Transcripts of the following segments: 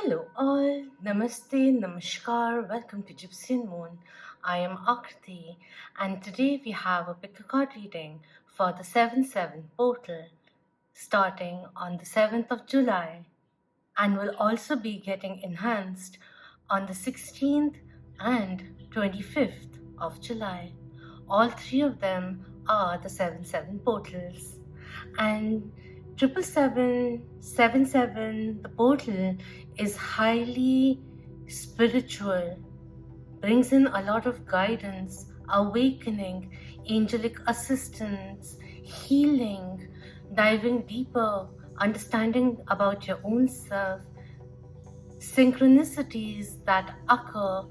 Hello all, Namaste, Namaskar, welcome to Gypsianmoon. I am Akriti and today we have a pick a card reading for the 7-7 portal starting on the 7th of July and will also be getting enhanced on the 16th and 25th of July. All three of them are the 7-7 portals. And 777, the portal is highly spiritual, brings in a lot of guidance, awakening, angelic assistance, healing, diving deeper, understanding about your own self, synchronicities that occur.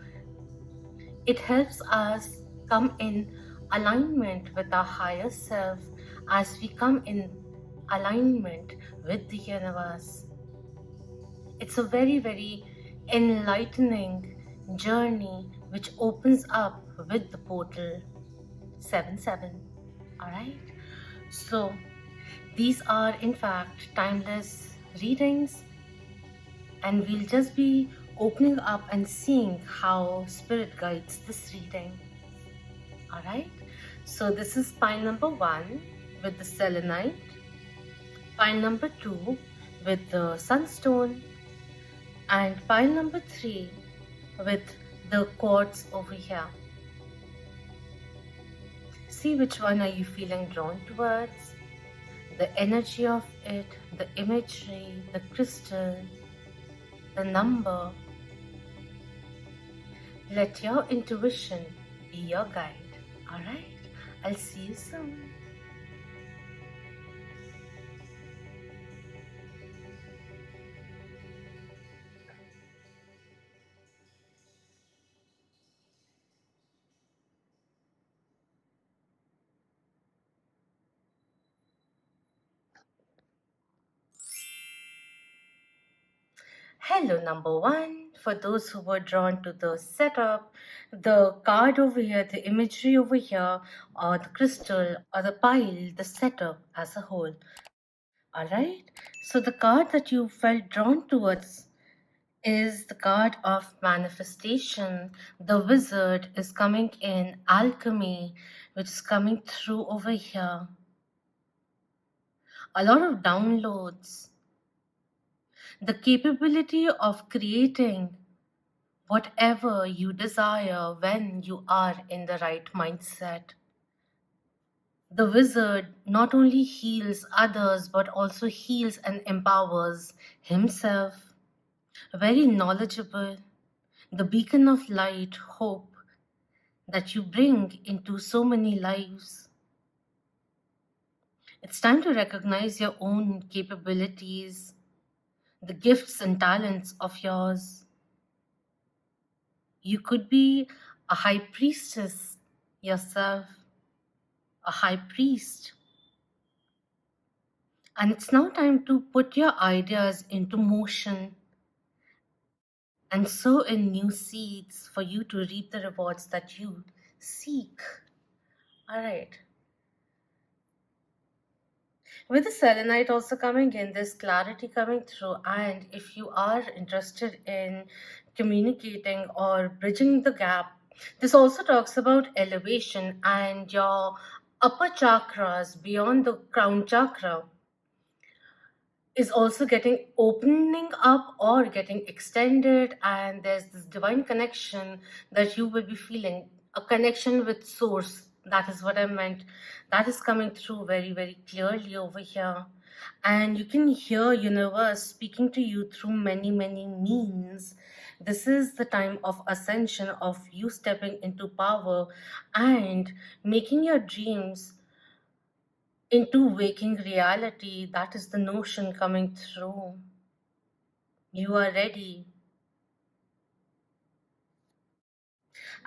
It helps us come in alignment with our higher self as we come in alignment with the universe. It's a very, very enlightening journey which opens up with the portal 7-7. Alright? So, these are in fact timeless readings, and we'll just be opening up and seeing how Spirit guides this reading. Alright? So, this is pile number 1 with the selenite, pile number 2 with the sunstone, and pile number 3 with the quartz over here. See which one are you feeling drawn towards, the energy of it, the imagery, the crystal, the number. Let your intuition be your guide. Alright, I'll see you soon. Hello, number 1. For those who were drawn to the setup, the card over here, the imagery over here, or the crystal, or the pile, the setup as a whole. Alright, so the card that you felt drawn towards is the card of manifestation. The wizard is coming in, alchemy, which is coming through over here. A lot of downloads. The capability of creating whatever you desire when you are in the right mindset. The wizard not only heals others but also heals and empowers himself. Very knowledgeable, the beacon of light, hope that you bring into so many lives. It's time to recognize your own capabilities, the gifts and talents of yours. You could be a high priestess yourself, a high priest. And it's now time to put your ideas into motion and sow in new seeds for you to reap the rewards that you seek. All right. With the selenite also coming in, there's clarity coming through. And if you are interested in communicating or bridging the gap, this also talks about elevation and your upper chakras beyond the crown chakra is also getting opening up or getting extended, and there's this divine connection that you will be feeling, a connection with source. That is what I meant. That is coming through very, very clearly over here, and you can hear universe speaking to you through many, many means. This is the time of ascension, of you stepping into power and making your dreams into waking reality. That is the notion coming through. You are ready.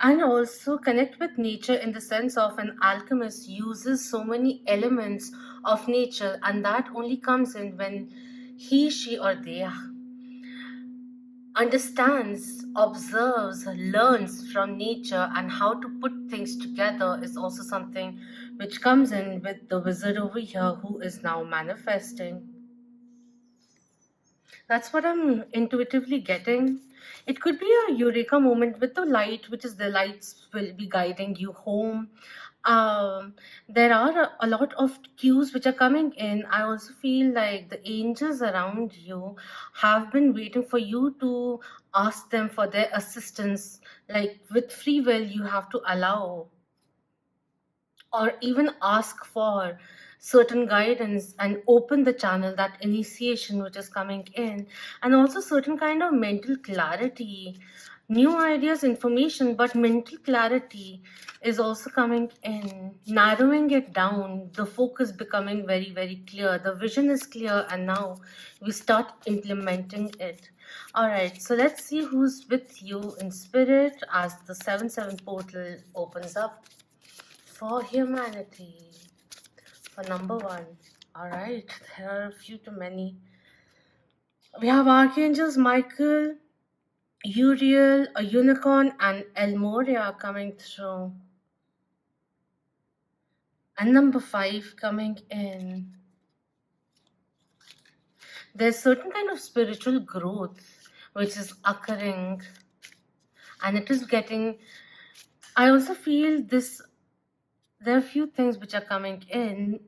And also connect with nature in the sense of an alchemist uses so many elements of nature, and that only comes in when he, she, or they understands, observes, learns from nature, and how to put things together is also something which comes in with the wizard over here who is now manifesting. That's what I'm intuitively getting. It could be a eureka moment with the light, which is the lights will be guiding you home. There are a lot of cues which are coming in. I also feel like the angels around you have been waiting for you to ask them for their assistance. Like with free will, you have to allow or even ask for certain guidance and open the channel, that initiation which is coming in, and also certain kind of mental clarity, new ideas, information, but mental clarity is also coming in, narrowing it down, the focus becoming very, very clear, the vision is clear, and now we start implementing it. All right, so let's see who's with you in spirit as the 7-7 portal opens up for humanity. For number one. Alright, there are a few too many. We have Archangels Michael, Uriel, a unicorn, and Elmoria coming through. And number 5 coming in. There's certain kind of spiritual growth which is occurring, and it is getting. I also feel this. There are a few things which are coming in.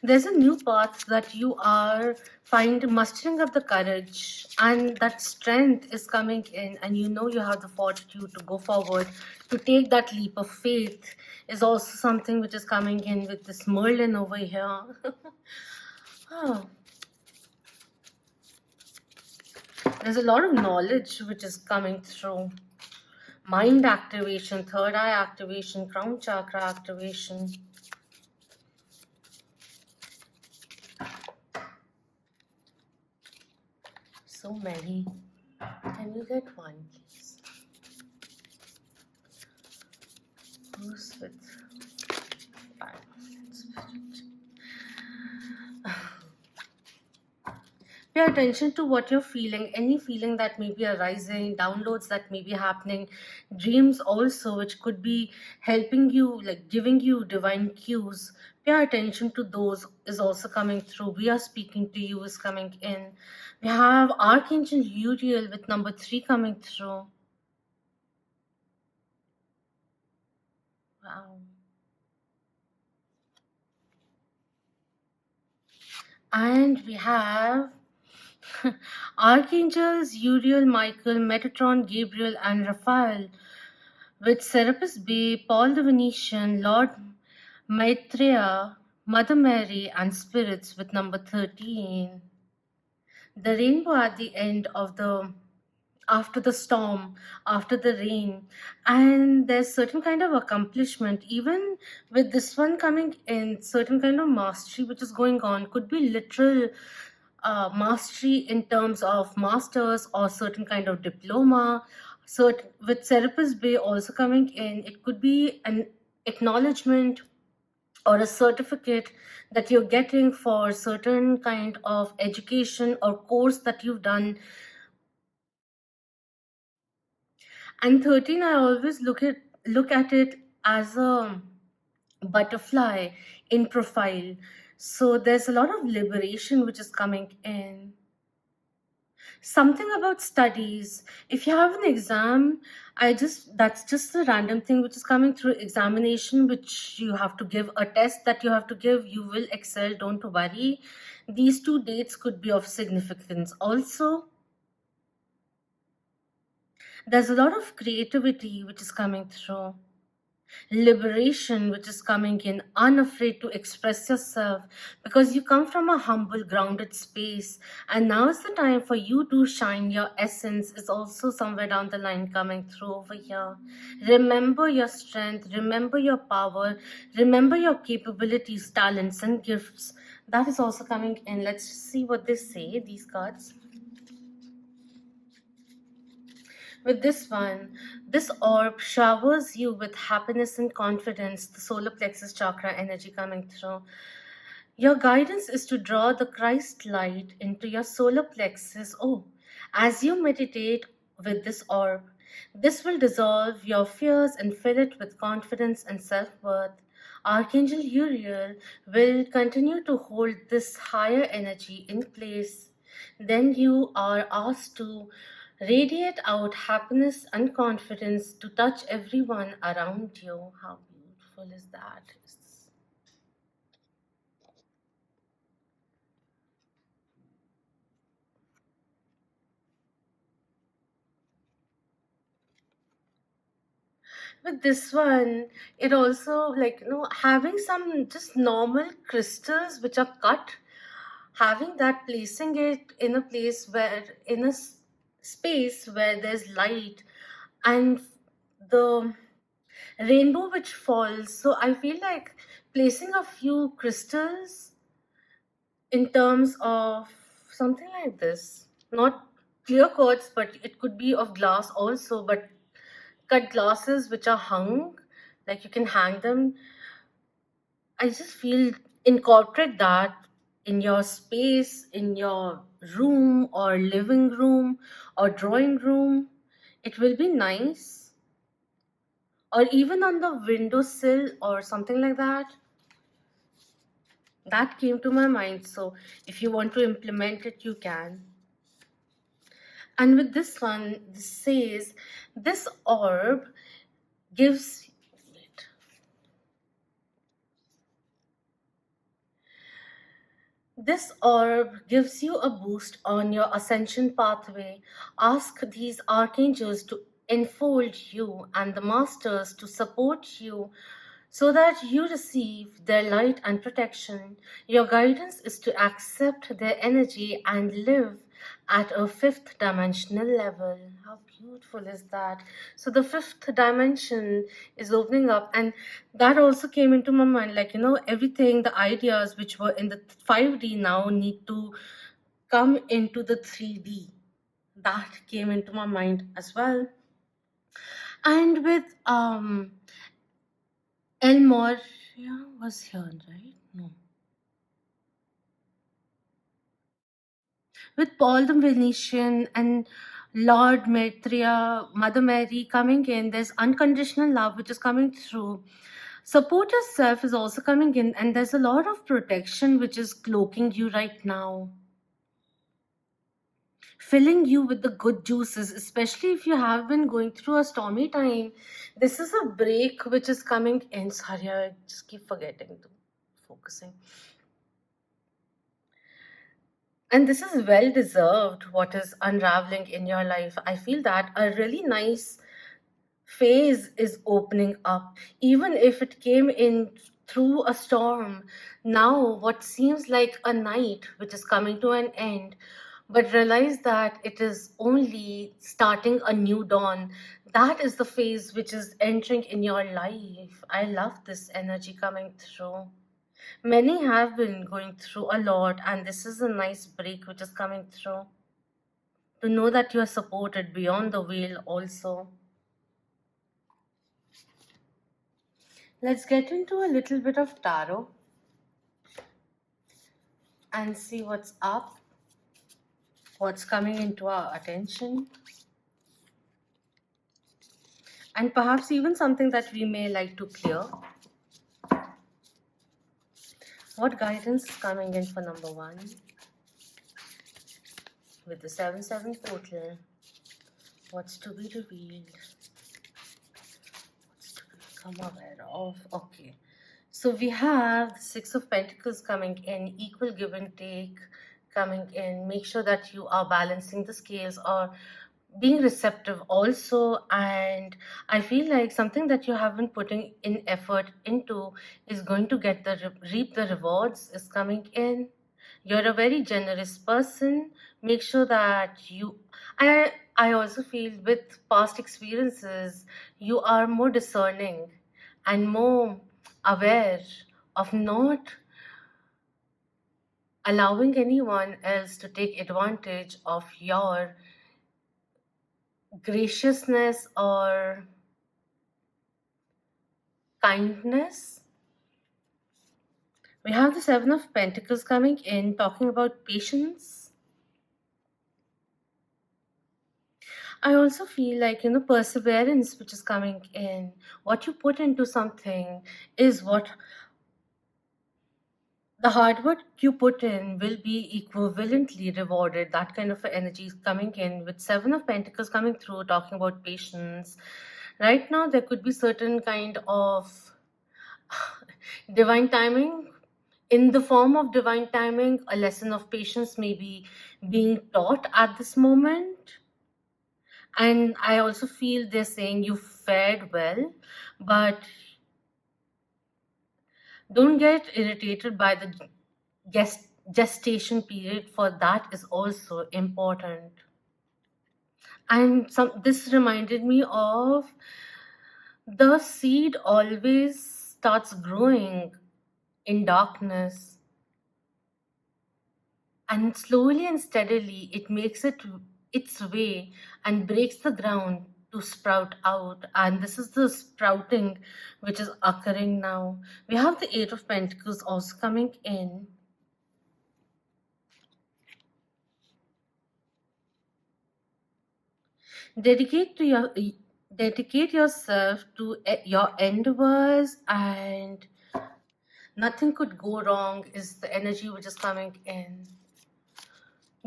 There's a new path that you are mustering up the courage, and that strength is coming in, and you know you have the fortitude to go forward, to take that leap of faith is also something which is coming in with this Merlin over here. Oh. There's a lot of knowledge which is coming through. Mind activation, third eye activation, crown chakra activation. So many. Can you get one, please? Who's with Pay attention to what you're feeling, any feeling that may be arising, downloads that may be happening, dreams also, which could be helping you, like giving you divine cues. Pay attention to those is also coming through. We are speaking to you is coming in. We have Archangel Uriel with number 3 coming through. Wow. And we have Archangels Uriel, Michael, Metatron, Gabriel, and Raphael with Serapis Bey, Paul the Venetian, Lord Maitreya, Mother Mary, and spirits with number 13. The rainbow at the end of after the storm, after the rain, and there's certain kind of accomplishment. Even with this one coming in, certain kind of mastery which is going on, could be literal mastery in terms of masters or certain kind of diploma. So with Serapis Bay also coming in, it could be an acknowledgement or a certificate that you're getting for certain kind of education or course that you've done. And 13, I always look at it as a butterfly in profile. So there's a lot of liberation which is coming in. Something about studies. If you have an exam, that's just a random thing which is coming through examination, which you have to give, a test that you have to give. You will excel, don't worry. These 2 dates could be of significance. Also, there's a lot of creativity which is coming through. Liberation which is coming in, unafraid to express yourself because you come from a humble, grounded space, and now is the time for you to shine. Your essence is also somewhere down the line coming through over here. Remember your strength, remember your power, remember your capabilities, talents, and gifts. That is also coming in. Let's see what they say, these cards. With this one, this orb showers you with happiness and confidence, the solar plexus chakra energy coming through. Your guidance is to draw the Christ light into your solar plexus. Oh, as you meditate with this orb, this will dissolve your fears and fill it with confidence and self worth. Archangel Uriel will continue to hold this higher energy in place. Then you are asked to radiate out happiness and confidence to touch everyone around you. How beautiful is that? With this one, it also, like, having some just normal crystals which are cut, having that, placing it in a place where, in a space where there's light, and the rainbow which falls. So I feel like placing a few crystals in terms of something like this, not clear quartz, but it could be of glass also, but cut glasses which are hung, like you can hang them. I just feel, incorporate that in your space, in your room or living room or drawing room. It will be nice. Or even on the windowsill or something like that. That came to my mind. So if you want to implement it, you can. And with this one, this says, this orb gives, wait, this orb gives you a boost on your ascension pathway. Ask these archangels to enfold you and the masters to support you so that you receive their light and protection. Your guidance is to accept their energy and live at a fifth dimensional level. How beautiful is that? So the fifth dimension is opening up, and that also came into my mind, like, everything, the ideas which were in the 5D now need to come into the 3D. That came into my mind as well. And with Elmore, yeah, was here, right? No. With Paul the Venetian and Lord Maitreya, Mother Mary coming in, there's unconditional love which is coming through. Support yourself is also coming in, and there's a lot of protection which is cloaking you right now. Filling you with the good juices, especially if you have been going through a stormy time. This is a break which is coming in. Sorry, I just keep forgetting to focusing. And this is well deserved, what is unraveling in your life. I feel that a really nice phase is opening up, even if it came in through a storm. Now, what seems like a night which is coming to an end, but realize that it is only starting a new dawn. That is the phase which is entering in your life. I love this energy coming through. Many have been going through a lot, and this is a nice break which is coming through. To know that you are supported beyond the veil also. Let's get into a little bit of tarot and see what's up, what's coming into our attention, and perhaps even something that we may like to clear. What guidance is coming in for number one with the 7-7 portal? What's to be revealed? What's to become aware of? Okay. So we have the Six of Pentacles coming in, equal give and take coming in. Make sure that you are balancing the scales or being receptive also. And I feel like something that you have been putting in effort into is going to get reap the rewards is coming in. You're a very generous person. Make sure that I also feel with past experiences, you are more discerning and more aware of not allowing anyone else to take advantage of your graciousness or kindness. We have the Seven of Pentacles coming in, talking about patience. I also feel like, perseverance which is coming in. What you put into something is what the hard work you put in will be equivalently rewarded. That kind of energy is coming in with Seven of Pentacles coming through, talking about patience. Right now, there could be certain kind of divine timing. In the form of divine timing, a lesson of patience may be being taught at this moment. And I also feel they're saying you fared well, but don't get irritated by the gestation period, for that is also important. And this reminded me of the seed always starts growing in darkness, and slowly and steadily it makes its way and breaks the ground to sprout out. And this is the sprouting which is occurring now. We have the Eight of Pentacles also coming in. dedicate to your Dedicate yourself to your endeavors, and nothing could go wrong is the energy which is coming in.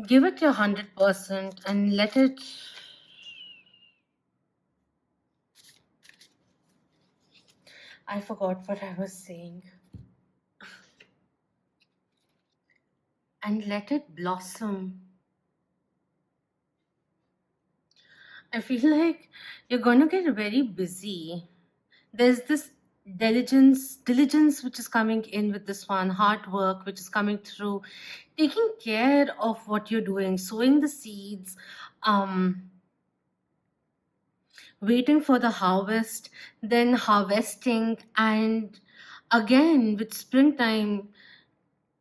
Give it your 100% and let it. I forgot what I was saying. And let it blossom. I feel like you're going to get very busy. There's this diligence which is coming in with this one, hard work which is coming through, taking care of what you're doing, sowing the seeds, waiting for the harvest, then harvesting, and again with springtime,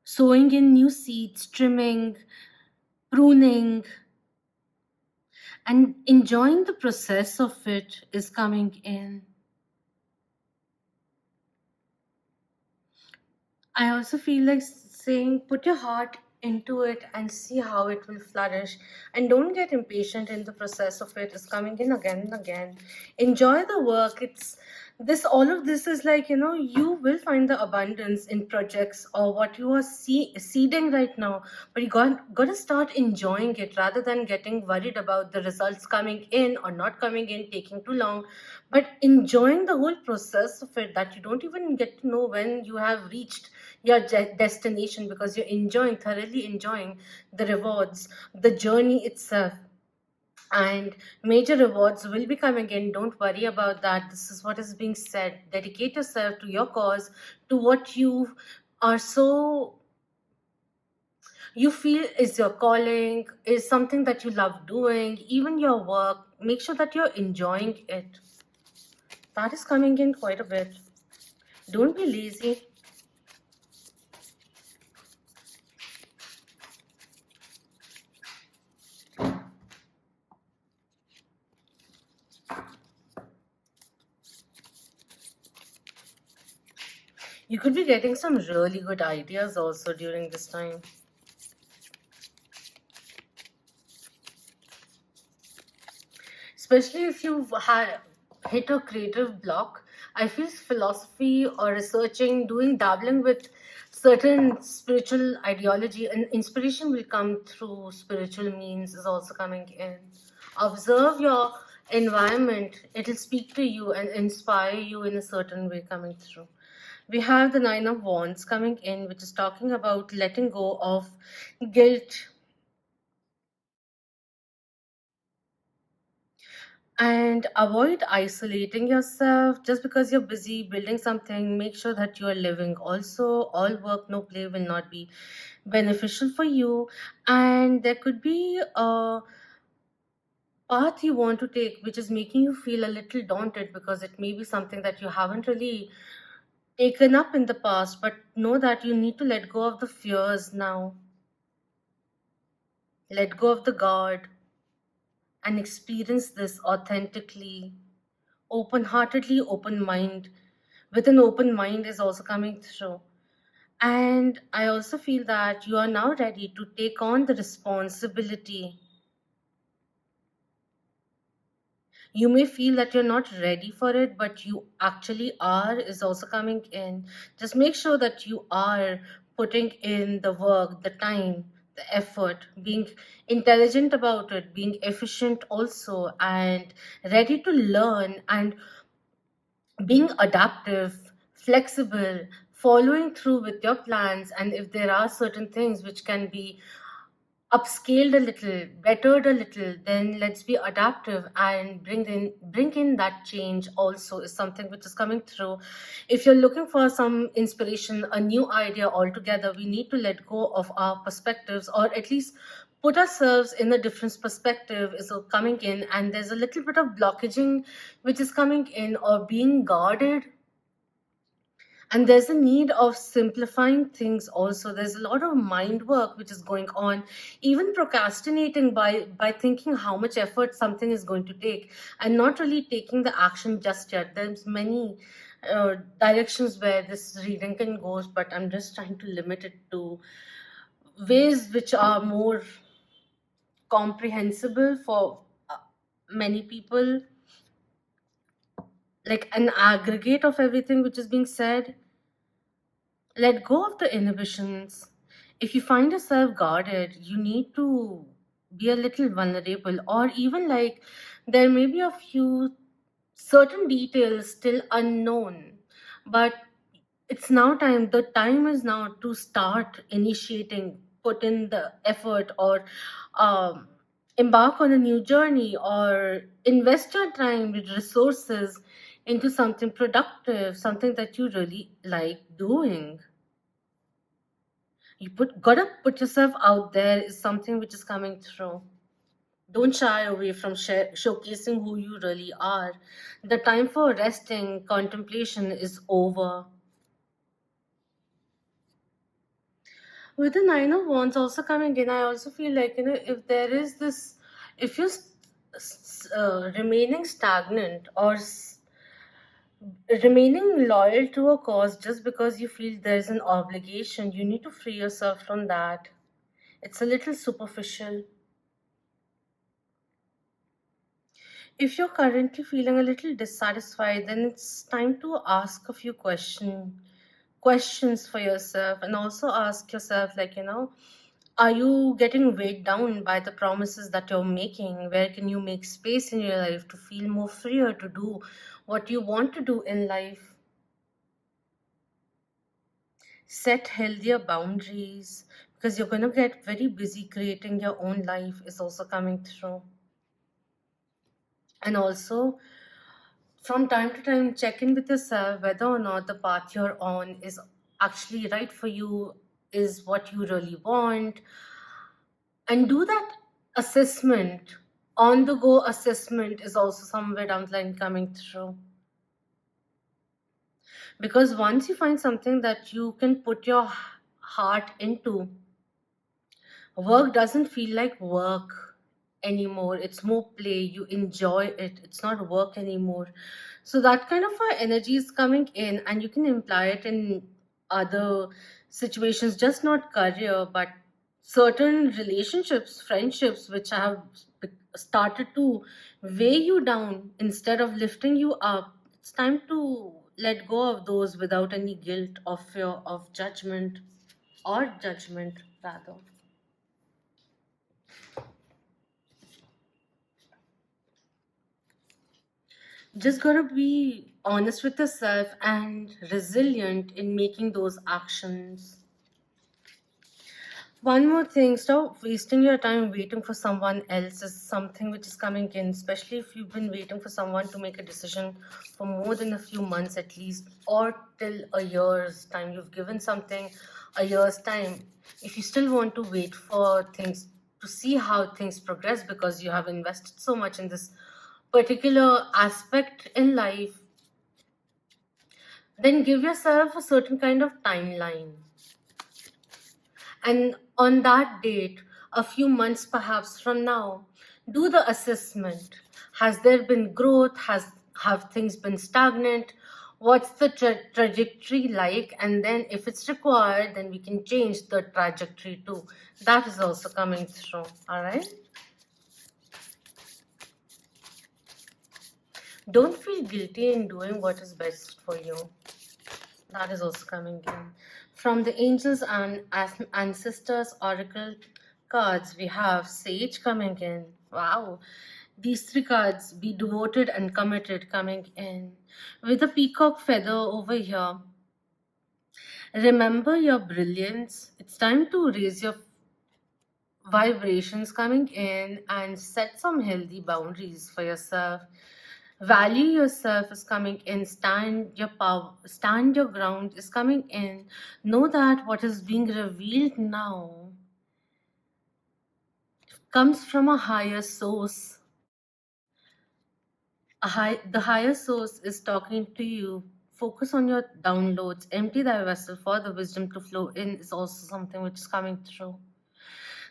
sowing in new seeds, trimming, pruning, and enjoying the process of it is coming in. I also feel like saying put your heart into it and see how it will flourish, and don't get impatient in the process of it is coming in again and again. Enjoy the work. It's this All of this is like, you will find the abundance in projects or what you are seeding right now, but you got to start enjoying it rather than getting worried about the results coming in or not coming in, taking too long, but enjoying the whole process of it, that you don't even get to know when you have reached your destination, because you're thoroughly enjoying the rewards, the journey itself. And major rewards will be coming in. Don't worry about that. This is what is being said. Dedicate yourself to your cause, to what are so you feel is your calling, is something that you love doing, even your work. Make sure that you're enjoying it. That is coming in quite a bit. Don't be lazy. You could be getting some really good ideas also during this time. Especially if you've hit a creative block. I feel philosophy or researching, dabbling with certain spiritual ideology and inspiration will come through spiritual means is also coming in. Observe your environment. It'll speak to you and inspire you in a certain way coming through. We have the Nine of Wands coming in, which is talking about letting go of guilt, and avoid isolating yourself just because you're busy building something. Make sure that you are living also. All work no play will not be beneficial for you, and there could be a path you want to take which is making you feel a little daunted, because it may be something that you haven't really taken up in the past, but know that you need to let go of the fears now, let go of the guard, and experience this authentically, open heartedly, open mind. With an open mind is also coming through. And I also feel that you are now ready to take on the responsibility You may feel that you're not ready for it, but you actually are, is also coming in. Just make sure that you are putting in the work, the time, the effort, being intelligent about it, being efficient also, and ready to learn, and being adaptive, flexible, following through with your plans. And if there are certain things which can be upscaled a little, bettered a little, then let's be adaptive and bring in that change also, is something which is coming through. If you're looking for some inspiration, a new idea altogether, we need to let go of our perspectives, or at least put ourselves in a different perspective is coming in. And there's a little bit of blockaging which is coming in, or being guarded, and there's a need of simplifying things also. There's a lot of mind work which is going on, even procrastinating by thinking how much effort something is going to take, and not really taking the action just yet. There's many directions where this reading can go, but I'm just trying to limit it to ways which are more comprehensible for many people, like an aggregate of everything which is being said. Let go of the inhibitions. If you find yourself guarded, you need to be a little vulnerable, or even like there may be a few certain details still unknown, but it's now time. The time is now to start initiating, put in the effort, or um, embark on a new journey, or invest your time with resources into something productive, something that you really like doing. Gotta put yourself out there, is something which is coming through. Don't shy away from showcasing who you really are. The time for resting, contemplation is over. With the Nine of Wands also coming in, I also feel like, if there is this, if you're remaining stagnant, or remaining loyal to a cause just because you feel there's an obligation, you need to free yourself from that. It's a little superficial. If you're currently feeling a little dissatisfied, then it's time to ask a few questions for yourself, and also ask yourself, like, are you getting weighed down by the promises that you're making? Where can you make space in your life to feel more freer to do what you want to do in life? Set healthier boundaries, because you're going to get very busy creating your own life, is also coming through. And also, from time to time, check in with yourself whether or not the path you're on is actually right for you, is what you really want, and do that assessment. On the go assessment is also somewhere down the line coming through. Because once you find something that you can put your heart into, work doesn't feel like work anymore. It's more play. You enjoy it. It's not work anymore. So that kind of energy is coming in, and you can imply it in other situations, just not career, but certain relationships, friendships, which have started to weigh you down instead of lifting you up. It's time to let go of those without any guilt or fear of judgment, or judgment rather. Just gotta be honest with yourself and resilient in making those actions. One more thing, stop wasting your time waiting for someone else, is something which is coming in, especially if you've been waiting for someone to make a decision for more than a few months at least, or till a year's time. You've given something a year's time. If you still want to wait for things to see how things progress, because you have invested so much in this particular aspect in life, then give yourself a certain kind of timeline. And on that date, a few months perhaps from now, do the assessment. Has there been growth? Have things been stagnant? What's the trajectory like? And then if it's required, then we can change the trajectory too. That is also coming through. All right. Don't feel guilty in doing what is best for you. That is also coming in. From the angels and ancestors oracle cards, we have Sage coming in. Wow. These three cards, be devoted and committed, coming in. With a peacock feather over here. Remember your brilliance. It's time to raise your vibrations, coming in, and set some healthy boundaries for yourself. Value yourself is coming in. Stand your power, stand your ground is coming in. Know that what is being revealed now comes from a higher source. The higher source is talking to you. Focus on your downloads. Empty thy vessel for the wisdom to flow in is also something which is coming through.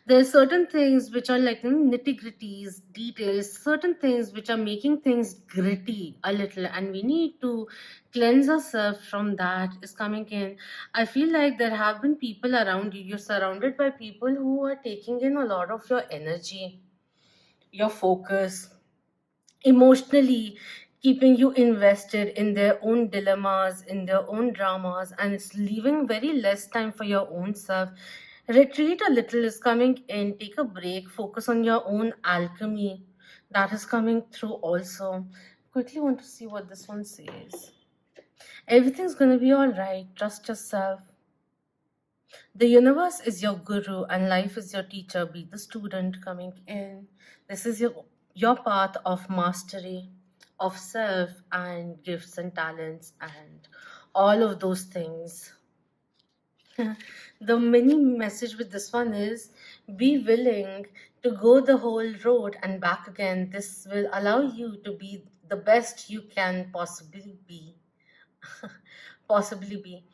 There are certain things which are like nitty gritties, details, certain things which are making things gritty a little, and we need to cleanse ourselves from that is coming in. I feel like there have been people around you. You're surrounded by people who are taking in a lot of your energy, your focus, emotionally keeping you invested in their own dilemmas, in their own dramas, and it's leaving very less time for your own self. Retreat a little is coming in, take a break, focus on your own alchemy. That is coming through also. Quickly want to see what this one says. Everything's gonna be all right. Trust yourself. The universe is your guru and life is your teacher. Be the student coming in. This is your path of mastery, of self and gifts and talents and all of those things. The mini message with this one is be willing to go the whole road and back again. This will allow you to be the best you can possibly be. Possibly be.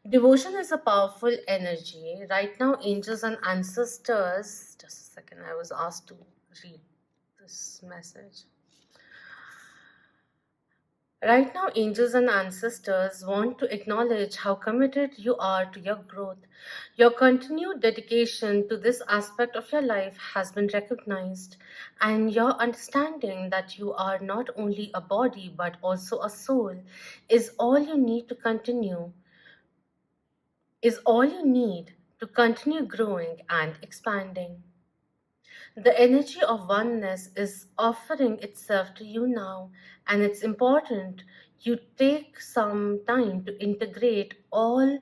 Devotion is a powerful energy. Right now, angels and ancestors. Just a second, I was asked to read this message. Right now, angels and ancestors want to acknowledge how committed you are to your growth. Your continued dedication to this aspect of your life has been recognized, and your understanding that you are not only a body but also a soul is all you need to continue is all you need to continue growing and expanding. The energy of oneness is offering itself to you now, and it's important you take some time to integrate it all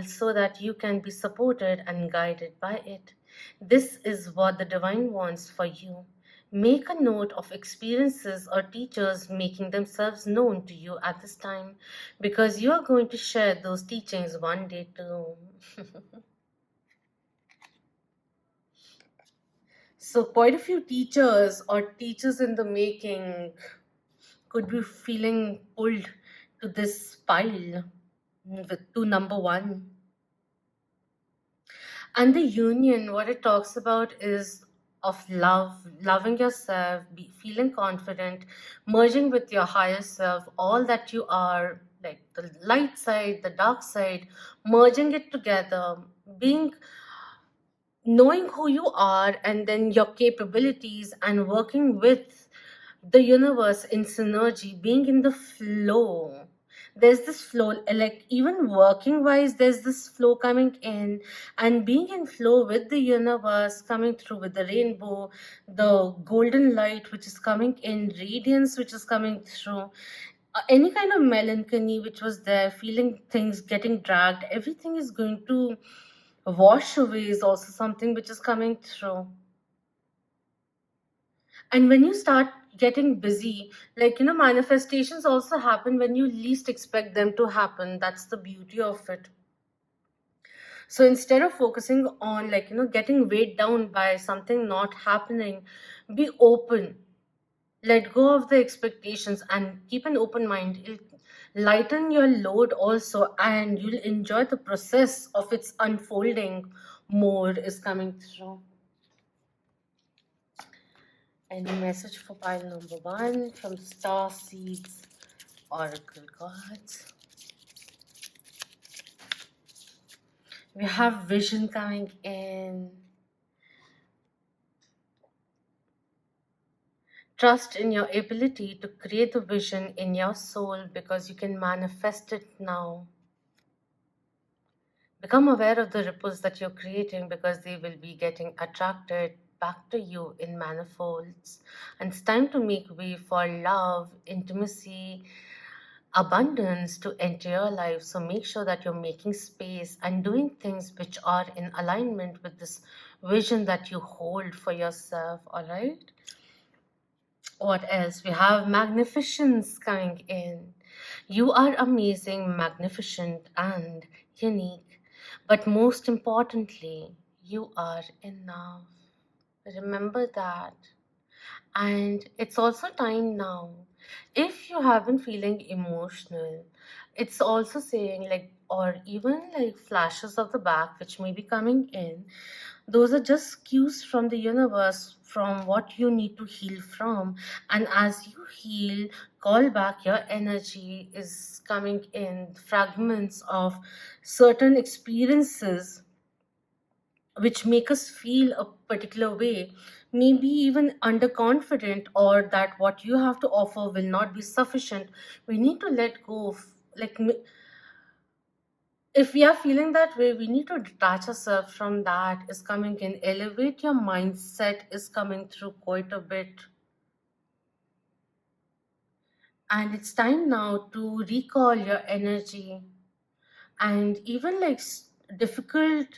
so that you can be supported and guided by it. This is what the divine wants for you. Make a note of experiences or teachers making themselves known to you at this time, because you are going to share those teachings one day too. So, quite a few teachers or teachers in the making could be feeling pulled to this pile to number one. And the union, what it talks about is of love, loving yourself, feeling confident, merging with your higher self, all that you are, like the light side, the dark side, merging it together, being knowing who you are and then your capabilities and working with the universe in synergy, being in the flow. There's this flow, like even working wise, there's this flow coming in, and being in flow with the universe, coming through with the rainbow, the golden light which is coming in, radiance which is coming through. Any kind of melancholy which was there, feeling things getting dragged, everything is going to wash away, is also something which is coming through. And when you start getting busy, like, manifestations also happen when you least expect them to happen. That's the beauty of it. So instead of focusing on, like, getting weighed down by something not happening, be open. Let go of the expectations and keep an open mind. It'll lighten your load also, and you'll enjoy the process of its unfolding more is coming through. Any message for pile number one from Star Seeds Oracle cards? We have vision coming in. Trust in your ability to create the vision in your soul because you can manifest it now. Become aware of the ripples that you're creating because they will be getting attracted back to you in manifolds. And it's time to make way for love, intimacy, abundance to enter your life. So make sure that you're making space and doing things which are in alignment with this vision that you hold for yourself. All right. What else? We have magnificence coming in. You are amazing, magnificent, and unique. But most importantly, you are enough. Remember that. And it's also time now. If you have been feeling emotional, it's also saying like, or even like flashes of the back which may be coming in, those are just cues from the universe from what you need to heal from. And as you heal, call back your energy is coming in fragments of certain experiences which make us feel a particular way, maybe even underconfident, or that what you have to offer will not be sufficient. We need to let go of, like, if we are feeling that way, we need to detach ourselves from that is coming in. Elevate your mindset is coming through quite a bit. And it's time now to recall your energy and even like difficult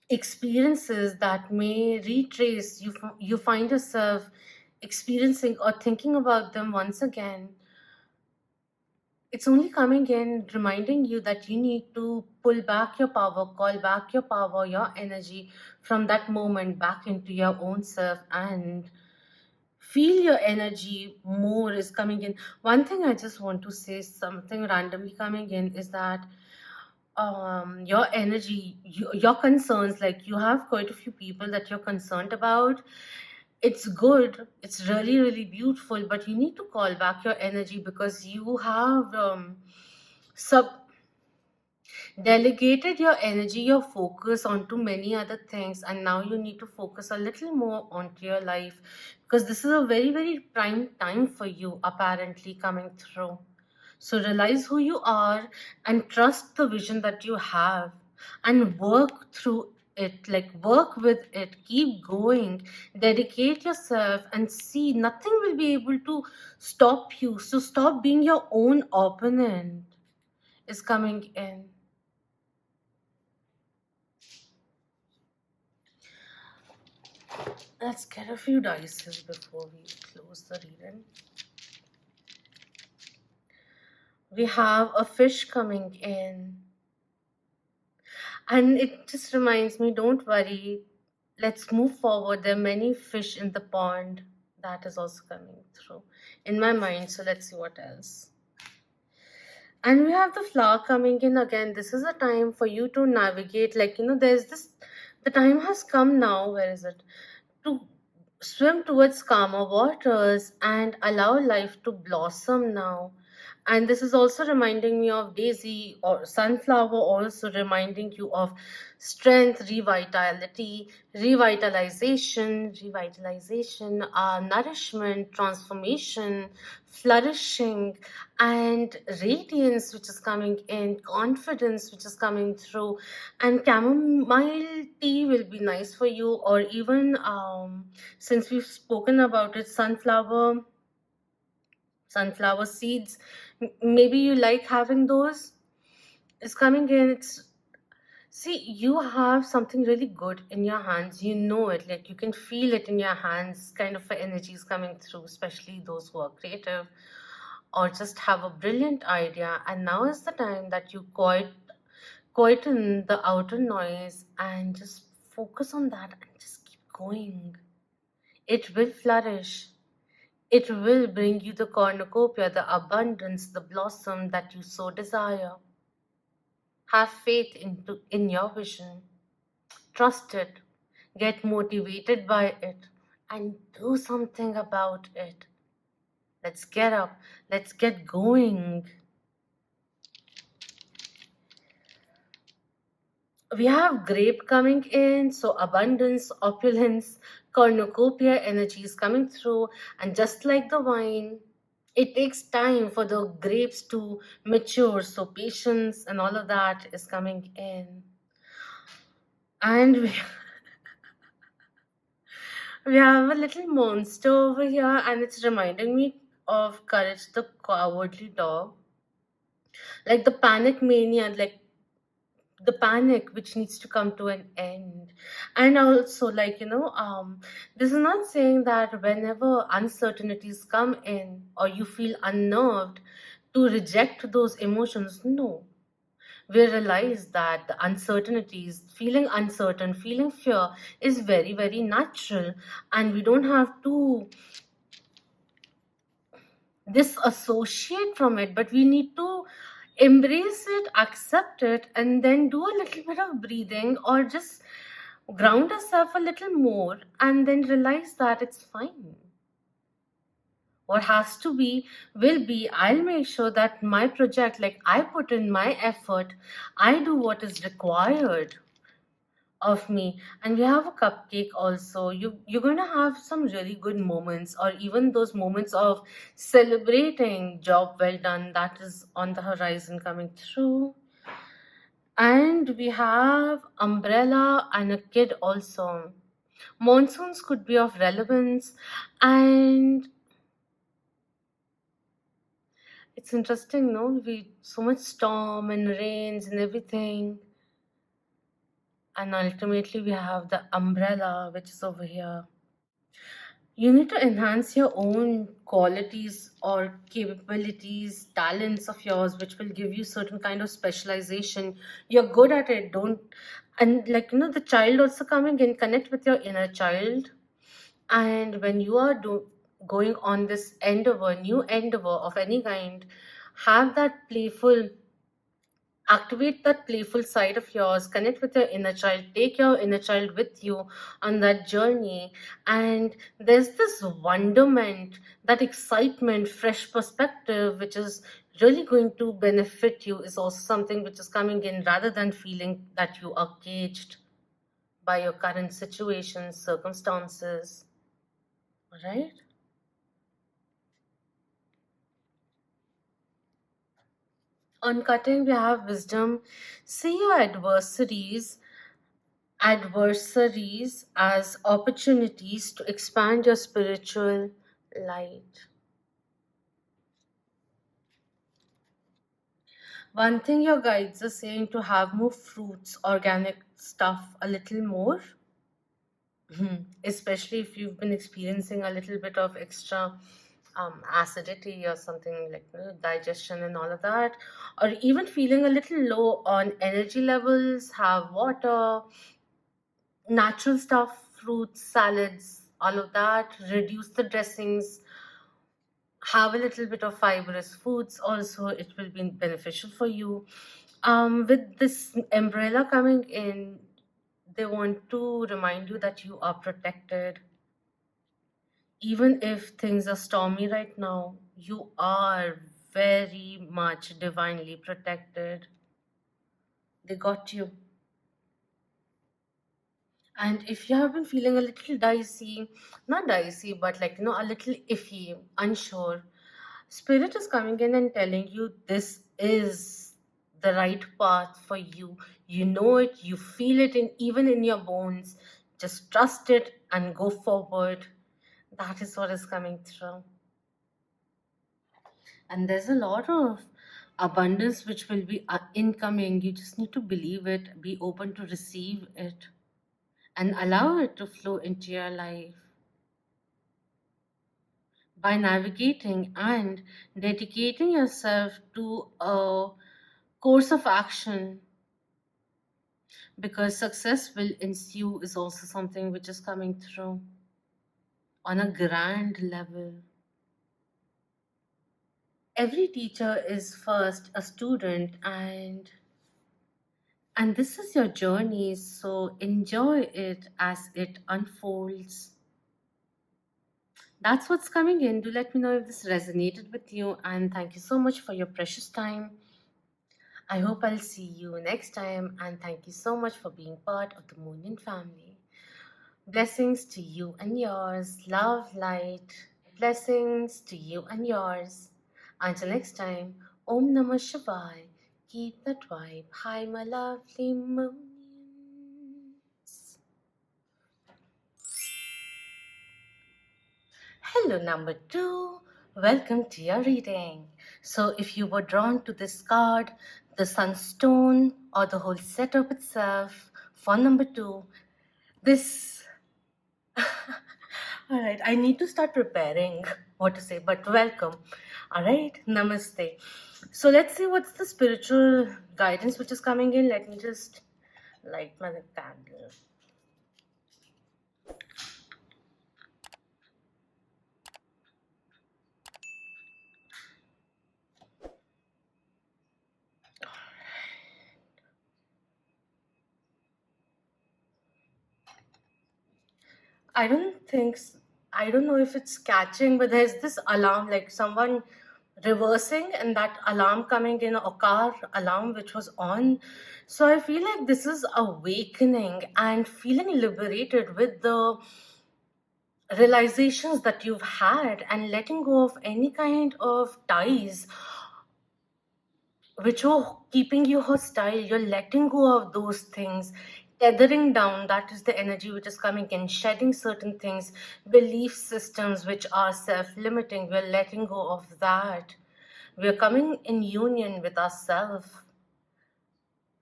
experiences that may retrace you, you find yourself experiencing or thinking about them once again. It's only coming in reminding you that you need to pull back your power, call back your power, your energy from that moment back into your own self and feel your energy more is coming in. One thing I just want to say, something randomly coming in, is that your energy, your concerns, like you have quite a few people that you're concerned about. It's good, it's really really beautiful, but you need to call back your energy because you have sub delegated your energy, your focus onto many other things, and now you need to focus a little more onto your life because this is a very very prime time for you apparently coming through. So realize who you are and trust the vision that you have and work through it, like work with it, keep going, dedicate yourself, and see nothing will be able to stop you. So stop being your own opponent is coming in. Let's get a few dices before we close the reading. We have a fish coming in. And it just reminds me, don't worry, let's move forward. There are many fish in the pond. That is also coming through in my mind. So let's see what else. And we have the flower coming in again. This is a time for you to navigate. Like, there's this, the time has come now. Where is it? To swim towards calmer waters and allow life to blossom now. And this is also reminding me of daisy or sunflower, also reminding you of strength, revitalization, nourishment, transformation, flourishing, and radiance, which is coming in, confidence, which is coming through. And chamomile tea will be nice for you, or even since we've spoken about it, sunflower seeds, maybe you like having those. It's coming in. It's, see, you have something really good in your hands, you know it, like you can feel it in your hands, kind of energies coming through, especially those who are creative or just have a brilliant idea. And now is the time that you quieten the outer noise and just focus on that and just keep going. It will flourish. It will bring you the cornucopia, the abundance, the blossom that you so desire. Have faith in your vision. Trust it. Get motivated by it. And do something about it. Let's get up. Let's get going. We have grape coming in, so abundance, opulence, cornucopia energies coming through, and just like the wine, it takes time for the grapes to mature, so patience and all of that is coming in. And we have a little monster over here, and it's reminding me of Courage the Cowardly Dog. Like the panic mania, like the panic which needs to come to an end. And also, this is not saying that whenever uncertainties come in or you feel unnerved, to reject those emotions. No, we realize that the uncertainties, feeling uncertain, feeling fear is very, very natural, and we don't have to disassociate from it, but we need to embrace it, accept it, and then do a little bit of breathing or just ground ourselves a little more and then realize that it's fine. What has to be will be. I'll make sure that my project, like I put in my effort, I do what is required of me. And we have a cupcake also. You're going to have some really good moments, or even those moments of celebrating job well done that is on the horizon coming through. And we have umbrella and a kid also. Monsoons could be of relevance, and it's interesting, no? We so much storm and rains and everything. And ultimately we have the umbrella which is over here. You need to enhance your own qualities or capabilities, talents of yours, which will give you certain kind of specialization. You're good at it. Don't, and the child also coming in, connect with your inner child. And when you are going on this endeavor, new endeavor of any kind, have that playful, activate that playful side of yours, connect with your inner child, take your inner child with you on that journey. And there's this wonderment, that excitement, fresh perspective, which is really going to benefit you, is also something which is coming in, rather than feeling that you are caged by your current situations, circumstances. All right. On cutting, we have wisdom. See your adversaries as opportunities to expand your spiritual light. One thing your guides are saying, to have more fruits, organic stuff a little more. Especially if you've been experiencing a little bit of extra acidity or something, like digestion and all of that, or even feeling a little low on energy levels, have water, natural stuff, fruits, salads, all of that. Reduce the dressings, have a little bit of fibrous foods also, it will be beneficial for you. With this umbrella coming in, they want to remind you that you are protected. Even if things are stormy right now, you are very much divinely protected. They got you. And if you have been feeling a little dicey, not dicey, but a little iffy, unsure, Spirit is coming in and telling you this is the right path for you. You know it, you feel it even in your bones. Just trust it and go forward. That is what is coming through. And there's a lot of abundance which will be incoming. You just need to believe it, be open to receive it, and allow it to flow into your life. By navigating and dedicating yourself to a course of action, because success will ensue is also something which is coming through on a grand level. Every teacher is first a student, and this is your journey, so enjoy it as it unfolds. That's what's coming in. Do let me know if this resonated with you, and thank you so much for your precious time. I hope I'll see you next time, and thank you so much for being part of the Moonian family. Blessings to you and yours. Love, light. Blessings to you and yours. Until next time, Om Namah Shivay. Keep that vibe. Hi, my lovely Moonians. Hello, number two. Welcome to your reading. So, if you were drawn to this card, the Sunstone, or the whole setup itself, for number two, this. All right, I need to start preparing what to say, but welcome. All right, namaste. So, let's see what's the spiritual guidance which is coming in. Let me just light my candle. I don't think, I don't know if it's catching, but there's this alarm, like someone reversing and that alarm coming in, a car alarm which was on. So I feel like this is awakening and feeling liberated with the realizations that you've had and letting go of any kind of ties which are keeping you hostile. You're letting go of those things, tethering down. That is the energy which is coming in, shedding certain things, belief systems which are self-limiting. We're letting go of that. We're coming in union with ourselves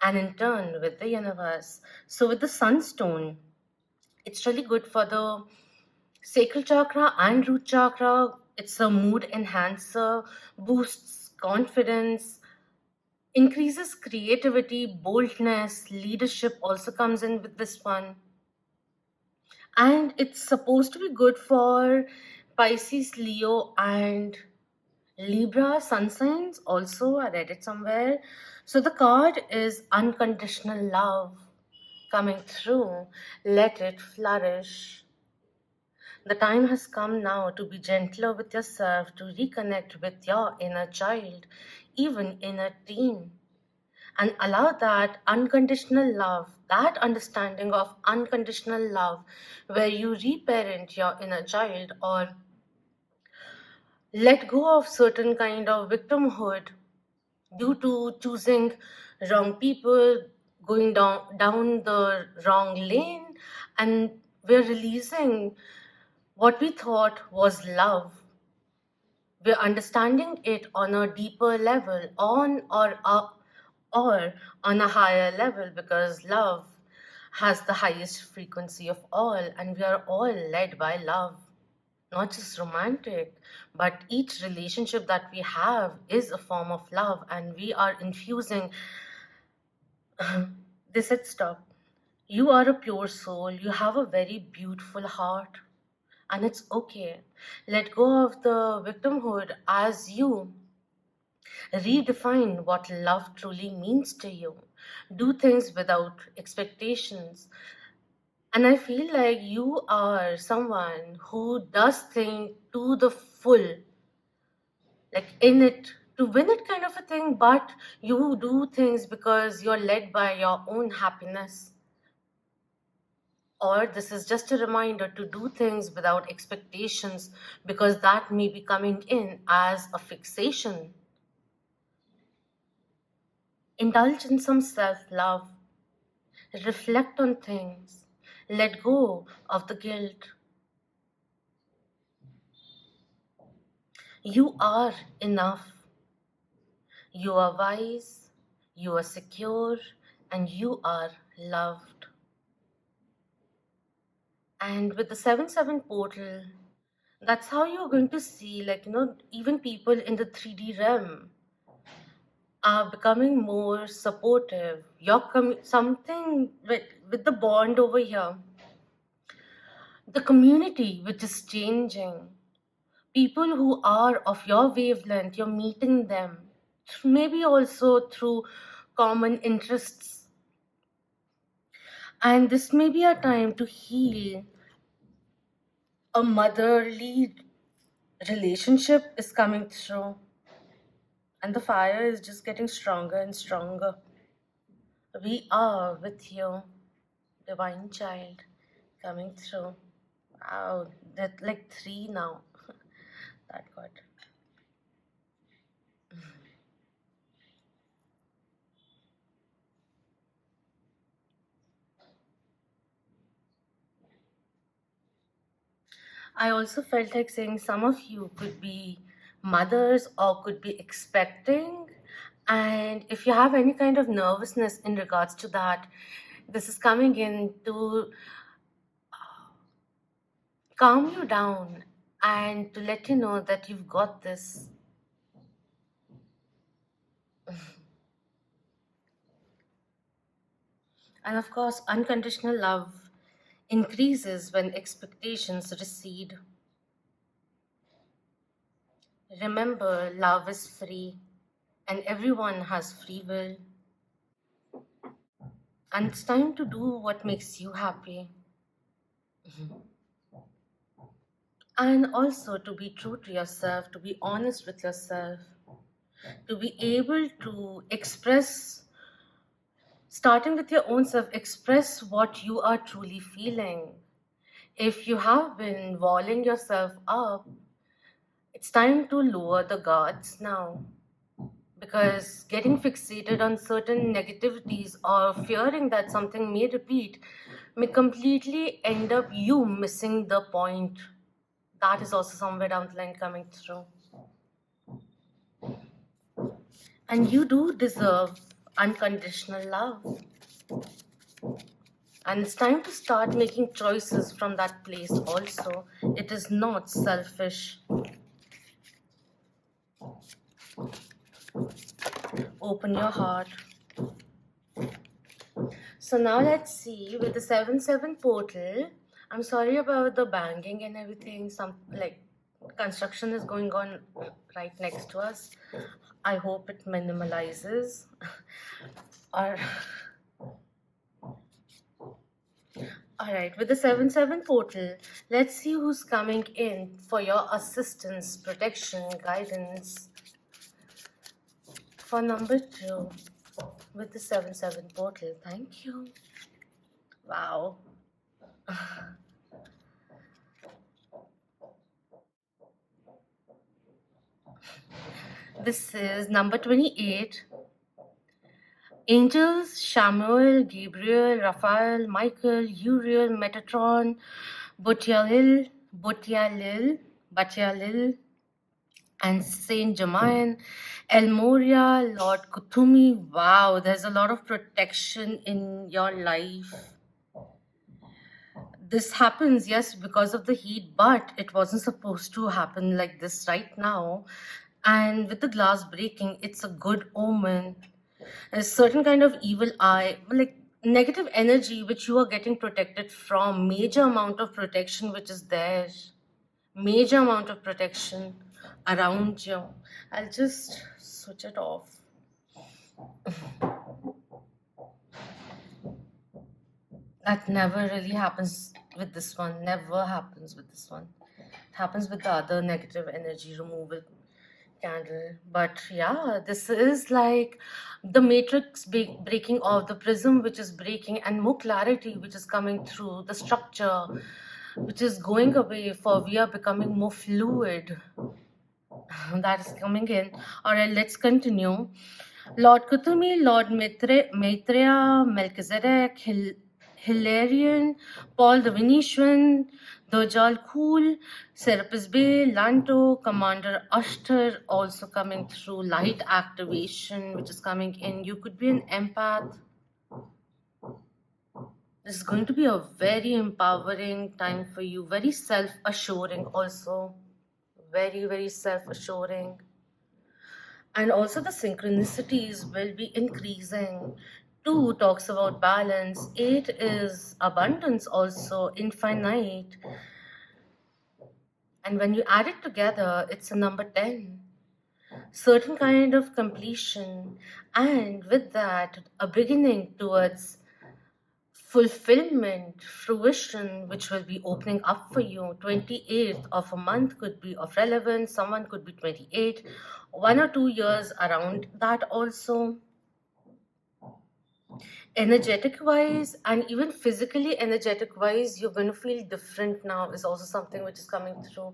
and in turn with the universe. So with the sunstone, it's really good for the sacral chakra and root chakra. It's a mood enhancer, boosts confidence, increases creativity, boldness, leadership also comes in with this one. And it's supposed to be good for Pisces, Leo, and Libra sun signs also. I read it somewhere. So the card is unconditional love coming through. Let it flourish. The time has come now to be gentler with yourself, to reconnect with your inner child, even inner teen, and allow that unconditional love, that understanding of unconditional love, where you reparent your inner child or let go of certain kind of victimhood due to choosing wrong people, going down the wrong lane, and we're releasing what we thought was love. We're understanding it on a deeper level, on or up, or on a higher level, because love has the highest frequency of all, and we are all led by love. Not just romantic, but each relationship that we have is a form of love, and we are infusing. They said, stop. You are a pure soul, you have a very beautiful heart, and it's okay. Let go of the victimhood as you redefine what love truly means to you. Do things without expectations. And I feel like you are someone who does things to the full, like in it, to win it kind of a thing, but you do things because you're led by your own happiness. Or this is just a reminder to do things without expectations, because that may be coming in as a fixation. Indulge in some self-love. Reflect on things. Let go of the guilt. You are enough. You are wise. You are secure. And you are loved. And with the 7-7 portal, that's how you're going to see, like, even people in the 3D realm are becoming more supportive. You're something with the bond over here. The community which is changing. People who are of your wavelength, you're meeting them. Maybe also through common interests. And this may be a time to heal. A motherly relationship is coming through. And the fire is just getting stronger and stronger. We are with you, divine child, coming through. Wow, that like 3 now. That got. I also felt like saying some of you could be mothers or could be expecting. And if you have any kind of nervousness in regards to that, this is coming in to calm you down and to let you know that you've got this. And of course, unconditional love increases when expectations recede. Remember, love is free and everyone has free will. And it's time to do what makes you happy. And also to be true to yourself, to be honest with yourself, to be able to express, starting with your own self, express what you are truly feeling. If you have been walling yourself up, it's time to lower the guards now. Because getting fixated on certain negativities or fearing that something may repeat may completely end up you missing the point. That is also somewhere down the line coming through. And you do deserve unconditional love. And it's time to start making choices from that place also. It is not selfish. Open your heart. So now let's see with the 7/7 portal. I'm sorry about the banging and everything. Some like construction is going on right next to us. I hope it minimalizes. Or alright, with the 7/7 portal, let's see who's coming in for your assistance, protection, guidance. For number 2, with the 7/7 portal. Thank you. Wow. This is number 28. Angels, Samuel, Gabriel, Raphael, Michael, Uriel, Metatron, Batialil, and Saint Germain, El Moria, Lord Kuthumi. Wow, there's a lot of protection in your life. This happens, yes, because of the heat, but it wasn't supposed to happen like this right now. And with the glass breaking, it's a good omen. A certain kind of evil eye, like negative energy which you are getting protected from, major amount of protection which is there, major amount of protection around you. I'll just switch it off. That never really happens with this one, never happens with this one. It happens with the other negative energy removal candle. But yeah, this is like the matrix breaking off, the prism which is breaking, and more clarity which is coming through, the structure which is going away, for we are becoming more fluid. That is coming in. All right, let's continue. Lord Kuthumi, Lord Maitreya, Melchizedek, Hilarion, Paul the Venetian, Dojal Khul, Serapis Bey, Lanto, Commander Ashtar also coming through, light activation which is coming in. You could be an empath. This is going to be a very empowering time for you, very self-assuring also, very, very self-assuring. And also the synchronicities will be increasing. 2 talks about balance. 8 is abundance also, infinite. And when you add it together, it's a number 10. Certain kind of completion. And with that, a beginning towards fulfillment, fruition, which will be opening up for you. 28th of a month could be of relevance. Someone could be 28, 1 or 2 years around that also. Energetic wise and even physically energetic wise, you're going to feel different now, is also something which is coming through.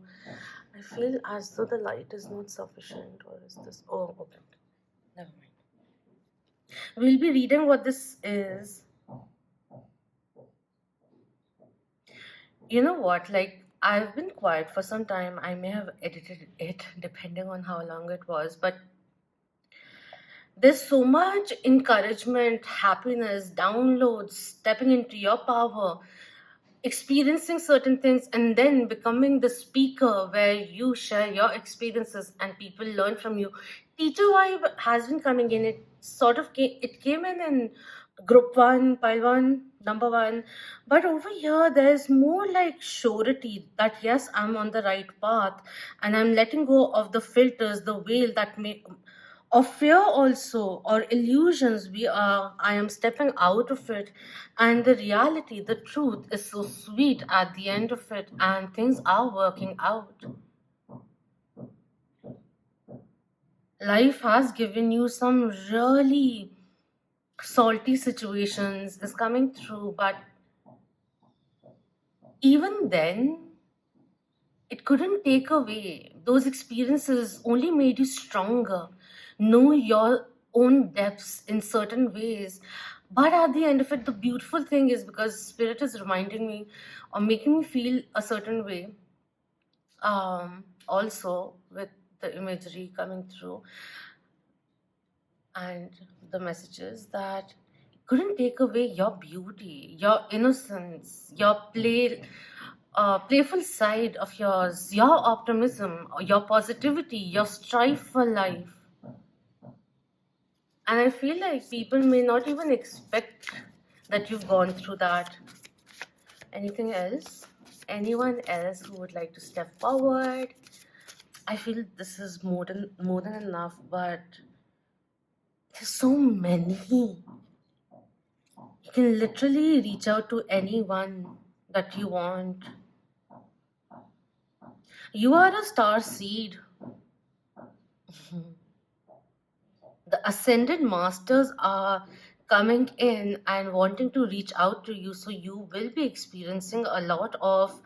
I feel as though the light is not sufficient, or is this? Oh, okay. Never mind. We'll be reading what this is. You know what? Like, I've been quiet for some time. I may have edited it depending on how long it was, but there's so much encouragement, happiness, downloads, stepping into your power, experiencing certain things, and then becoming the speaker where you share your experiences and people learn from you. Teacher vibe has been coming in. It sort of came in group one, pile one, number one. But over here, there's more like surety that yes, I'm on the right path, and I'm letting go of the filters, the veil that may of fear also, or illusions. I am stepping out of it, and the reality, the truth is so sweet at the end of it, and things are working out. Life has given you some really salty situations is coming through, but even then it couldn't take away. Those experiences only made you stronger, know your own depths in certain ways. But at the end of it, the beautiful thing is, because Spirit is reminding me or making me feel a certain way, also with the imagery coming through and the messages, that couldn't take away your beauty, your innocence, your playful side of yours, your optimism, your positivity, your strive for life. And I feel like people may not even expect that you've gone through that. Anything else? Anyone else who would like to step forward? I feel this is more than enough, but there's so many. You can literally reach out to anyone that you want. You are a star seed. The ascended masters are coming in and wanting to reach out to you, so you will be experiencing a lot of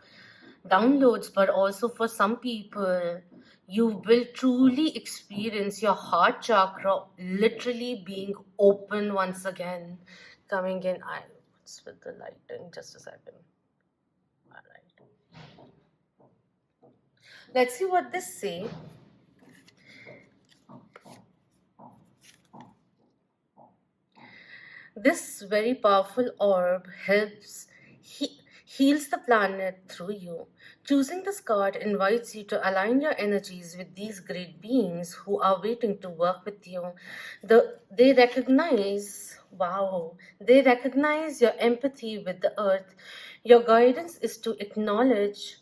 downloads, but also for some people you will truly experience your heart chakra literally being open once again, coming in. What's with the lighting? Just a second. All right, let's see what they say. This very powerful orb heals the planet through you. Choosing this card invites you to align your energies with these great beings who are waiting to work with you. They recognize, wow, they recognize your empathy with the earth. Your guidance is to acknowledge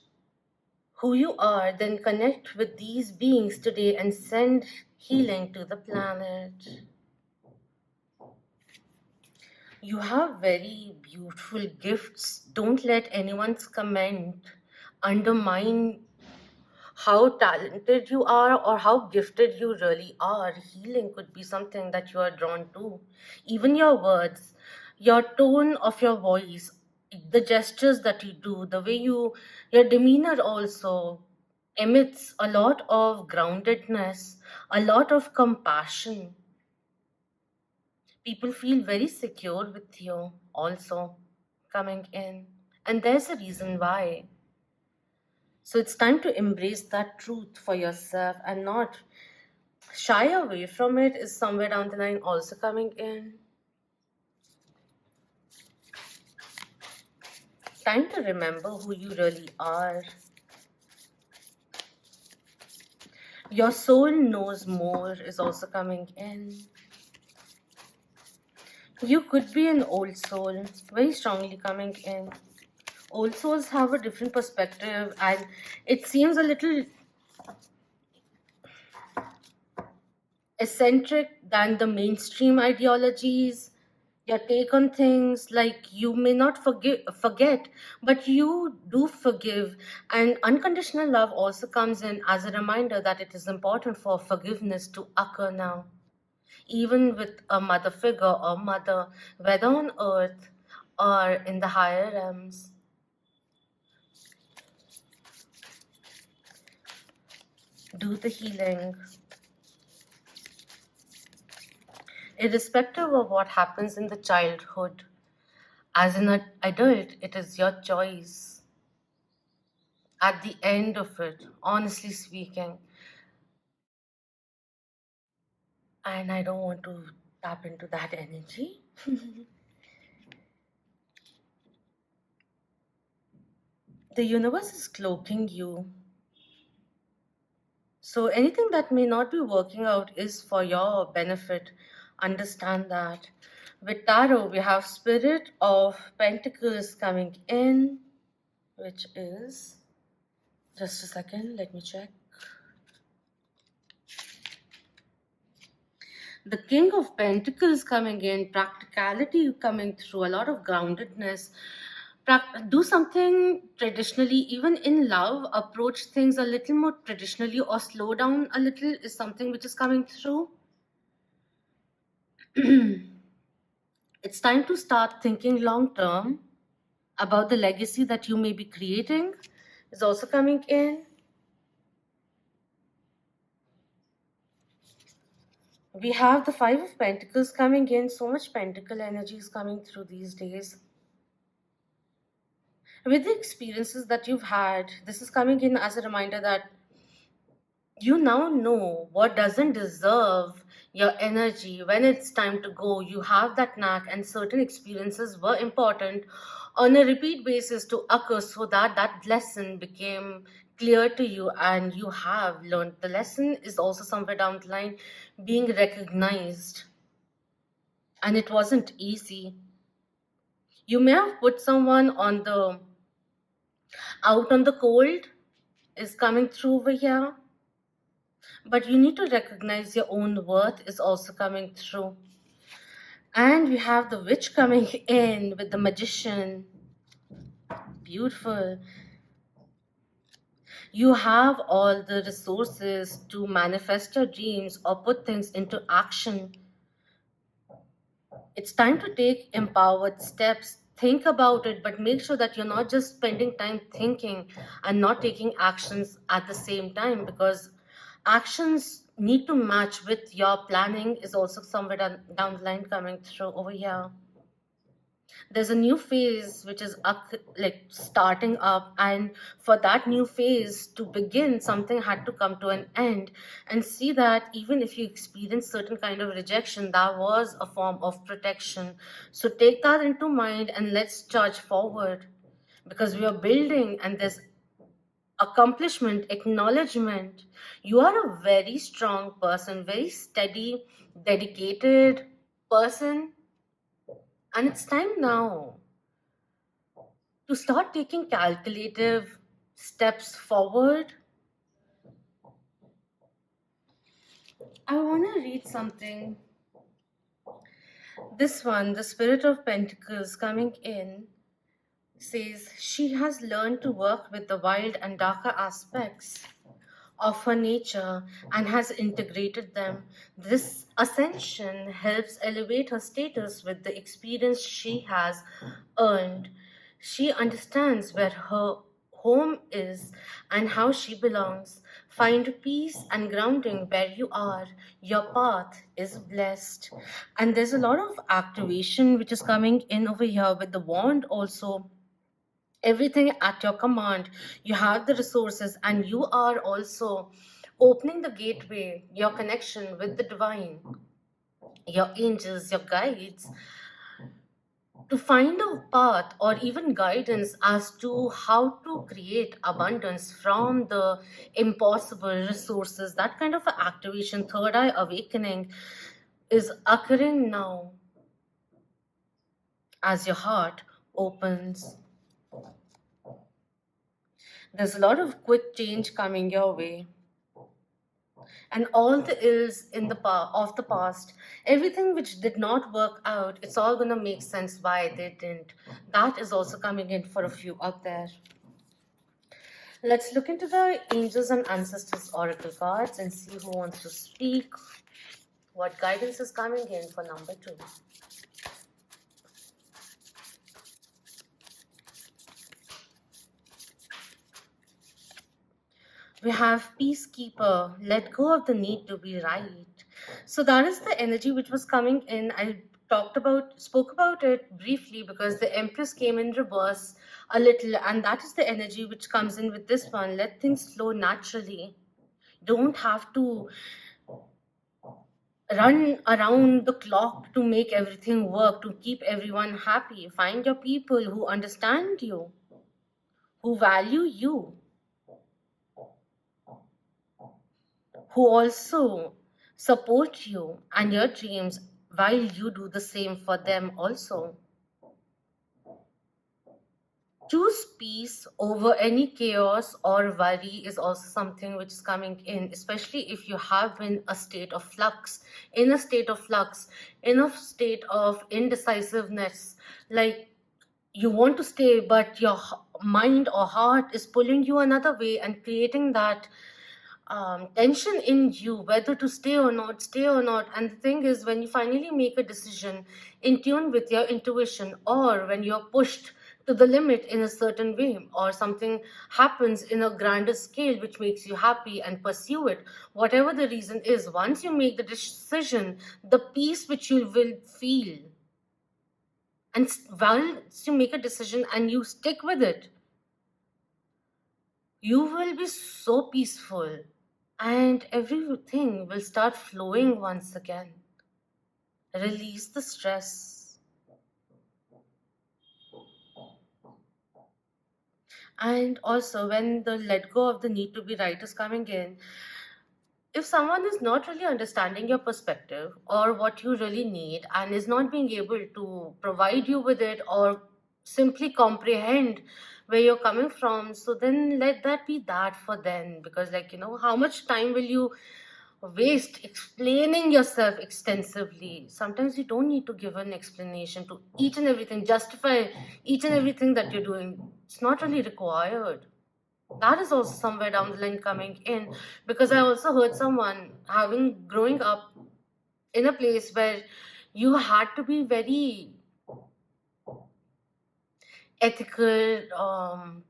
who you are, then connect with these beings today and send healing to the planet. You have very beautiful gifts. Don't let anyone's comment undermine how talented you are or how gifted you really are. Healing could be something that you are drawn to. Even your words, your tone of your voice, the gestures that you do, the way your demeanor also emits a lot of groundedness, a lot of compassion. People feel very secure with you also coming in, and there's a reason why. So it's time to embrace that truth for yourself and not shy away from it, is somewhere down the line also coming in. Time to remember who you really are. Your soul knows more is also coming in. You could be an old soul, very strongly coming in. Old souls have a different perspective, and it seems a little eccentric than the mainstream ideologies. your take on things, like you may not forget, but you do forgive. And unconditional love also comes in as a reminder that it is important for forgiveness to occur now, even with a mother figure or mother, whether on earth or in the higher realms. Do the healing. Irrespective of what happens in the childhood, as an adult, it is your choice. At the end of it, honestly speaking, and I don't want to tap into that energy. The universe is cloaking you. So anything that may not be working out is for your benefit. Understand that. With tarot, we have Spirit of Pentacles coming in, which is, just a second, let me check. The King of Pentacles coming in, practicality coming through, a lot of groundedness. Do something traditionally, even in love, approach things a little more traditionally, or slow down a little is something which is coming through. It's time to start thinking long term about the legacy that you may be creating, is also coming in. We have the Five of Pentacles coming in. So much pentacle energy is coming through these days. With the experiences that you've had, this is coming in as a reminder that you now know what doesn't deserve your energy. When it's time to go, you have that knack, and certain experiences were important on a repeat basis to occur so that that lesson became clear to you and you have learned. The lesson is also somewhere down the line being recognized, and it wasn't easy. You may have put someone on the out on the cold, is coming through over here, but you need to recognize your own worth is also coming through. And we have the witch coming in with the magician. Beautiful. You have all the resources to manifest your dreams or put things into action. It's time to take empowered steps. Think about it, but make sure that you're not just spending time thinking and not taking actions at the same time, because actions need to match with your planning, is also somewhere down the line coming through over here. There's a new phase which is like starting up, and for that new phase to begin, something had to come to an end. And see that even if you experience certain kind of rejection, that was a form of protection. So take that into mind and let's charge forward, because we are building and there's accomplishment, acknowledgement. You are a very strong person, very steady, dedicated person, and it's time now to start taking calculative steps forward. I want to read something. This one, the Spirit of Pentacles coming in, says she has learned to work with the wild and darker aspects of her nature and has integrated them. This ascension helps elevate her status with the experience she has earned. She understands where her home is and how she belongs. Find peace and grounding where you are. Your path is blessed. And there's a lot of activation which is coming in over here with the wand also. Everything at your command. You have the resources, and you are also opening the gateway, your connection with the divine, your angels, your guides, to find a path or even guidance as to how to create abundance from the impossible resources. That kind of activation, third eye awakening, is occurring now as your heart opens. There's a lot of quick change coming your way. and all the ills in the of the past, everything which did not work out, it's all gonna make sense why they didn't. That is also coming in for a few out there. Let's look into the angels and ancestors oracle cards and see who wants to speak. What guidance is coming in for number 2? We have peacekeeper, let go of the need to be right. So that is the energy which was coming in. I spoke about it briefly because the empress came in reverse a little, and that is the energy which comes in with this one. Let things flow naturally. Don't have to run around the clock to make everything work, to keep everyone happy. Find your people who understand you, who value you, who also support you and your dreams while you do the same for them also. Choose peace over any chaos or worry is also something which is coming in, especially if you have been a state of flux, in a state of flux, in a state of indecisiveness, like you want to stay, but your mind or heart is pulling you another way and creating that tension in you whether to stay or not, stay or not. And the thing is, when you finally make a decision in tune with your intuition, or when you're pushed to the limit in a certain way, or something happens in a grander scale which makes you happy and pursue it, whatever the reason is, once you make the decision, the peace which you will feel, and once you make a decision and you stick with it, you will be so peaceful and everything will start flowing once again. Release the stress. And also, when the let go of the need to be right is coming in, if someone is not really understanding your perspective or what you really need and is not being able to provide you with it or simply comprehend where you're coming from, so then let that be that for them. Because, like, how much time will you waste explaining yourself extensively? Sometimes you don't need to give an explanation to each and everything, justify each and everything that you're doing. It's not really required. That is also somewhere down the line coming in, because I also heard someone having growing up in a place where you had to be very ethical,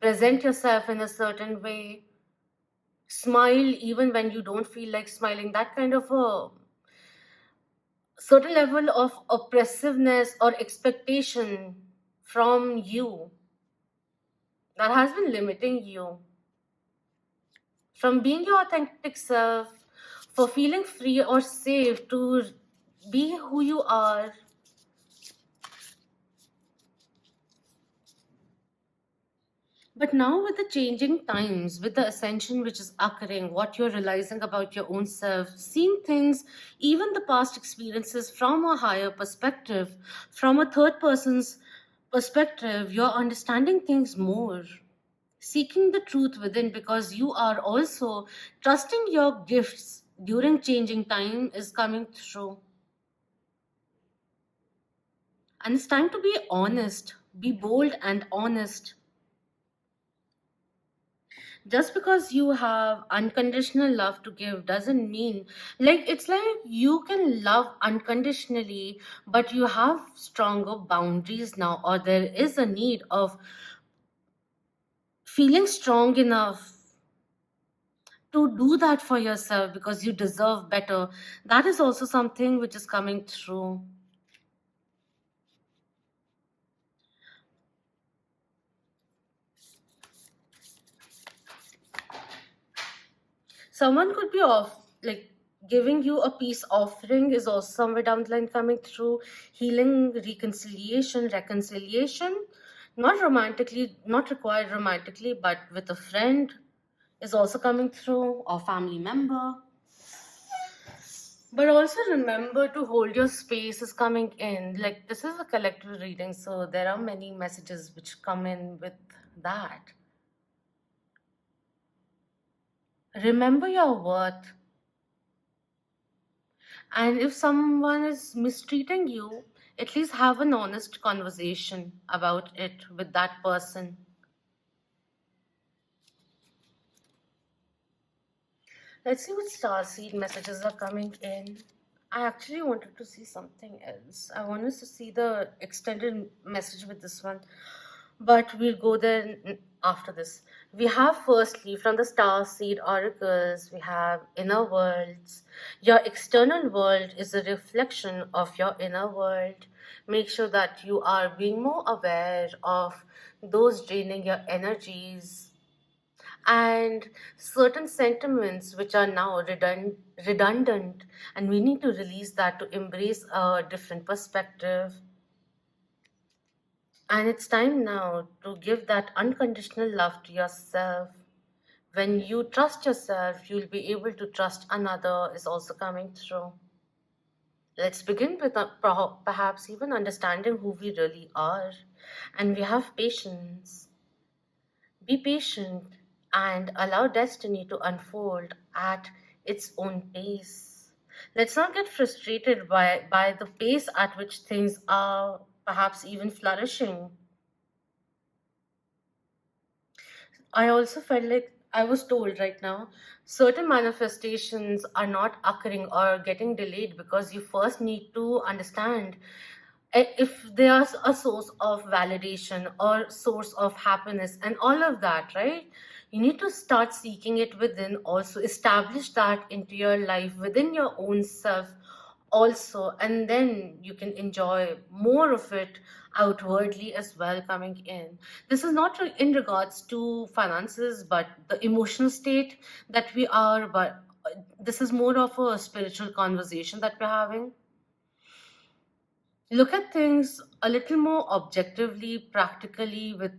present yourself in a certain way, smile even when you don't feel like smiling, that kind of a certain level of oppressiveness or expectation from you that has been limiting you from being your authentic self, for feeling free or safe to be who you are. But now, with the changing times, with the ascension which is occurring, what you're realizing about your own self, seeing things, even the past experiences from a higher perspective, from a third person's perspective, you're understanding things more. Seeking the truth within, because you are also trusting your gifts during changing time is coming through. And it's time to be honest, be bold and honest. Just because you have unconditional love to give doesn't mean, like, it's like you can love unconditionally, but you have stronger boundaries now, or there is a need of feeling strong enough to do that for yourself because you deserve better. That is also something which is coming through. Someone could be off, like, giving you a peace offering is also somewhere down the line coming through. Healing, reconciliation, not romantically, not required romantically, but with a friend is also coming through, or family member. But also remember to hold your space is coming in. Like, this is a collective reading, so there are many messages which come in with that. Remember your worth. And if someone is mistreating you, at least have an honest conversation about it with that person. Let's see what starseed messages are coming in. I actually wanted to see something else. I wanted to see the extended message with this one, but we'll go there after this. We have firstly from the star seed oracles, we have inner worlds. Your external world is a reflection of your inner world. Make sure that you are being more aware of those draining your energies and certain sentiments which are now redundant, and we need to release that to embrace a different perspective. And it's time now to give that unconditional love to yourself. When you trust yourself, you'll be able to trust another, is also coming through. Let's begin with perhaps even understanding who we really are. And we have patience. Be patient and allow destiny to unfold at its own pace. Let's not get frustrated by the pace at which things are perhaps even flourishing. I also felt like I was told right now certain manifestations are not occurring or getting delayed because you first need to understand if there's a source of validation or source of happiness and all of that, right? You need to start seeking it within, also establish that into your life within your own self also, and then you can enjoy more of it outwardly as well coming in. This is not in regards to finances but the emotional state that we are, but this is more of a spiritual conversation that we're having. Look at things a little more objectively, practically, with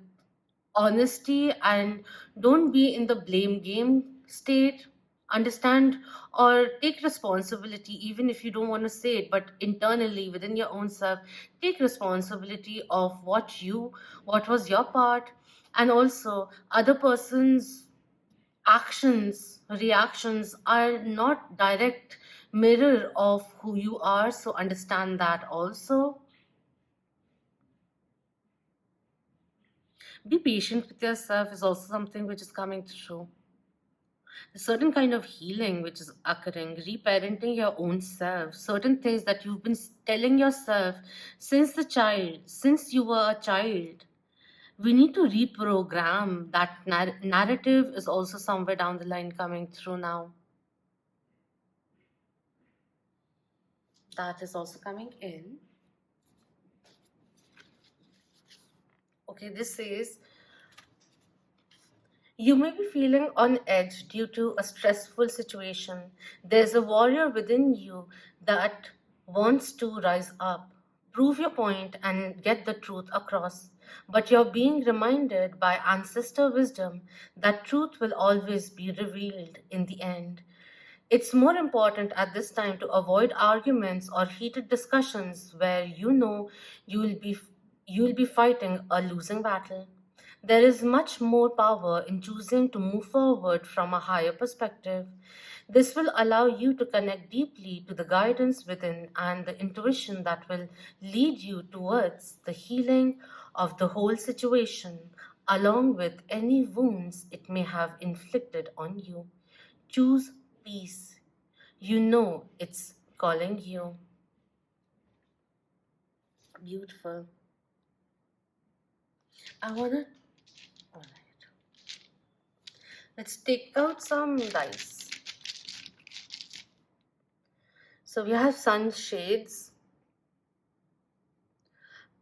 honesty, and don't be in the blame game state. Understand or take responsibility, even if you don't want to say it, but internally within your own self, take responsibility of what was your part, and also other person's actions, reactions are not direct mirror of who you are, so understand that also. Be patient with yourself is also something which is coming through. A certain kind of healing which is occurring, reparenting your own self, certain things that you've been telling yourself since you were a child. We need to reprogram that narrative is also somewhere down the line coming through now. That is also coming in. Okay, this says you may be feeling on edge due to a stressful situation. There's a warrior within you that wants to rise up, prove your point, and get the truth across. But you're being reminded by ancestor wisdom that truth will always be revealed in the end. It's more important at this time to avoid arguments or heated discussions where you know you will be fighting a losing battle. There is much more power in choosing to move forward from a higher perspective. This will allow you to connect deeply to the guidance within and the intuition that will lead you towards the healing of the whole situation, along with any wounds it may have inflicted on you. Choose peace. You know it's calling you. Beautiful. I wanna. Alright. Let's take out some dice. So we have sunshades,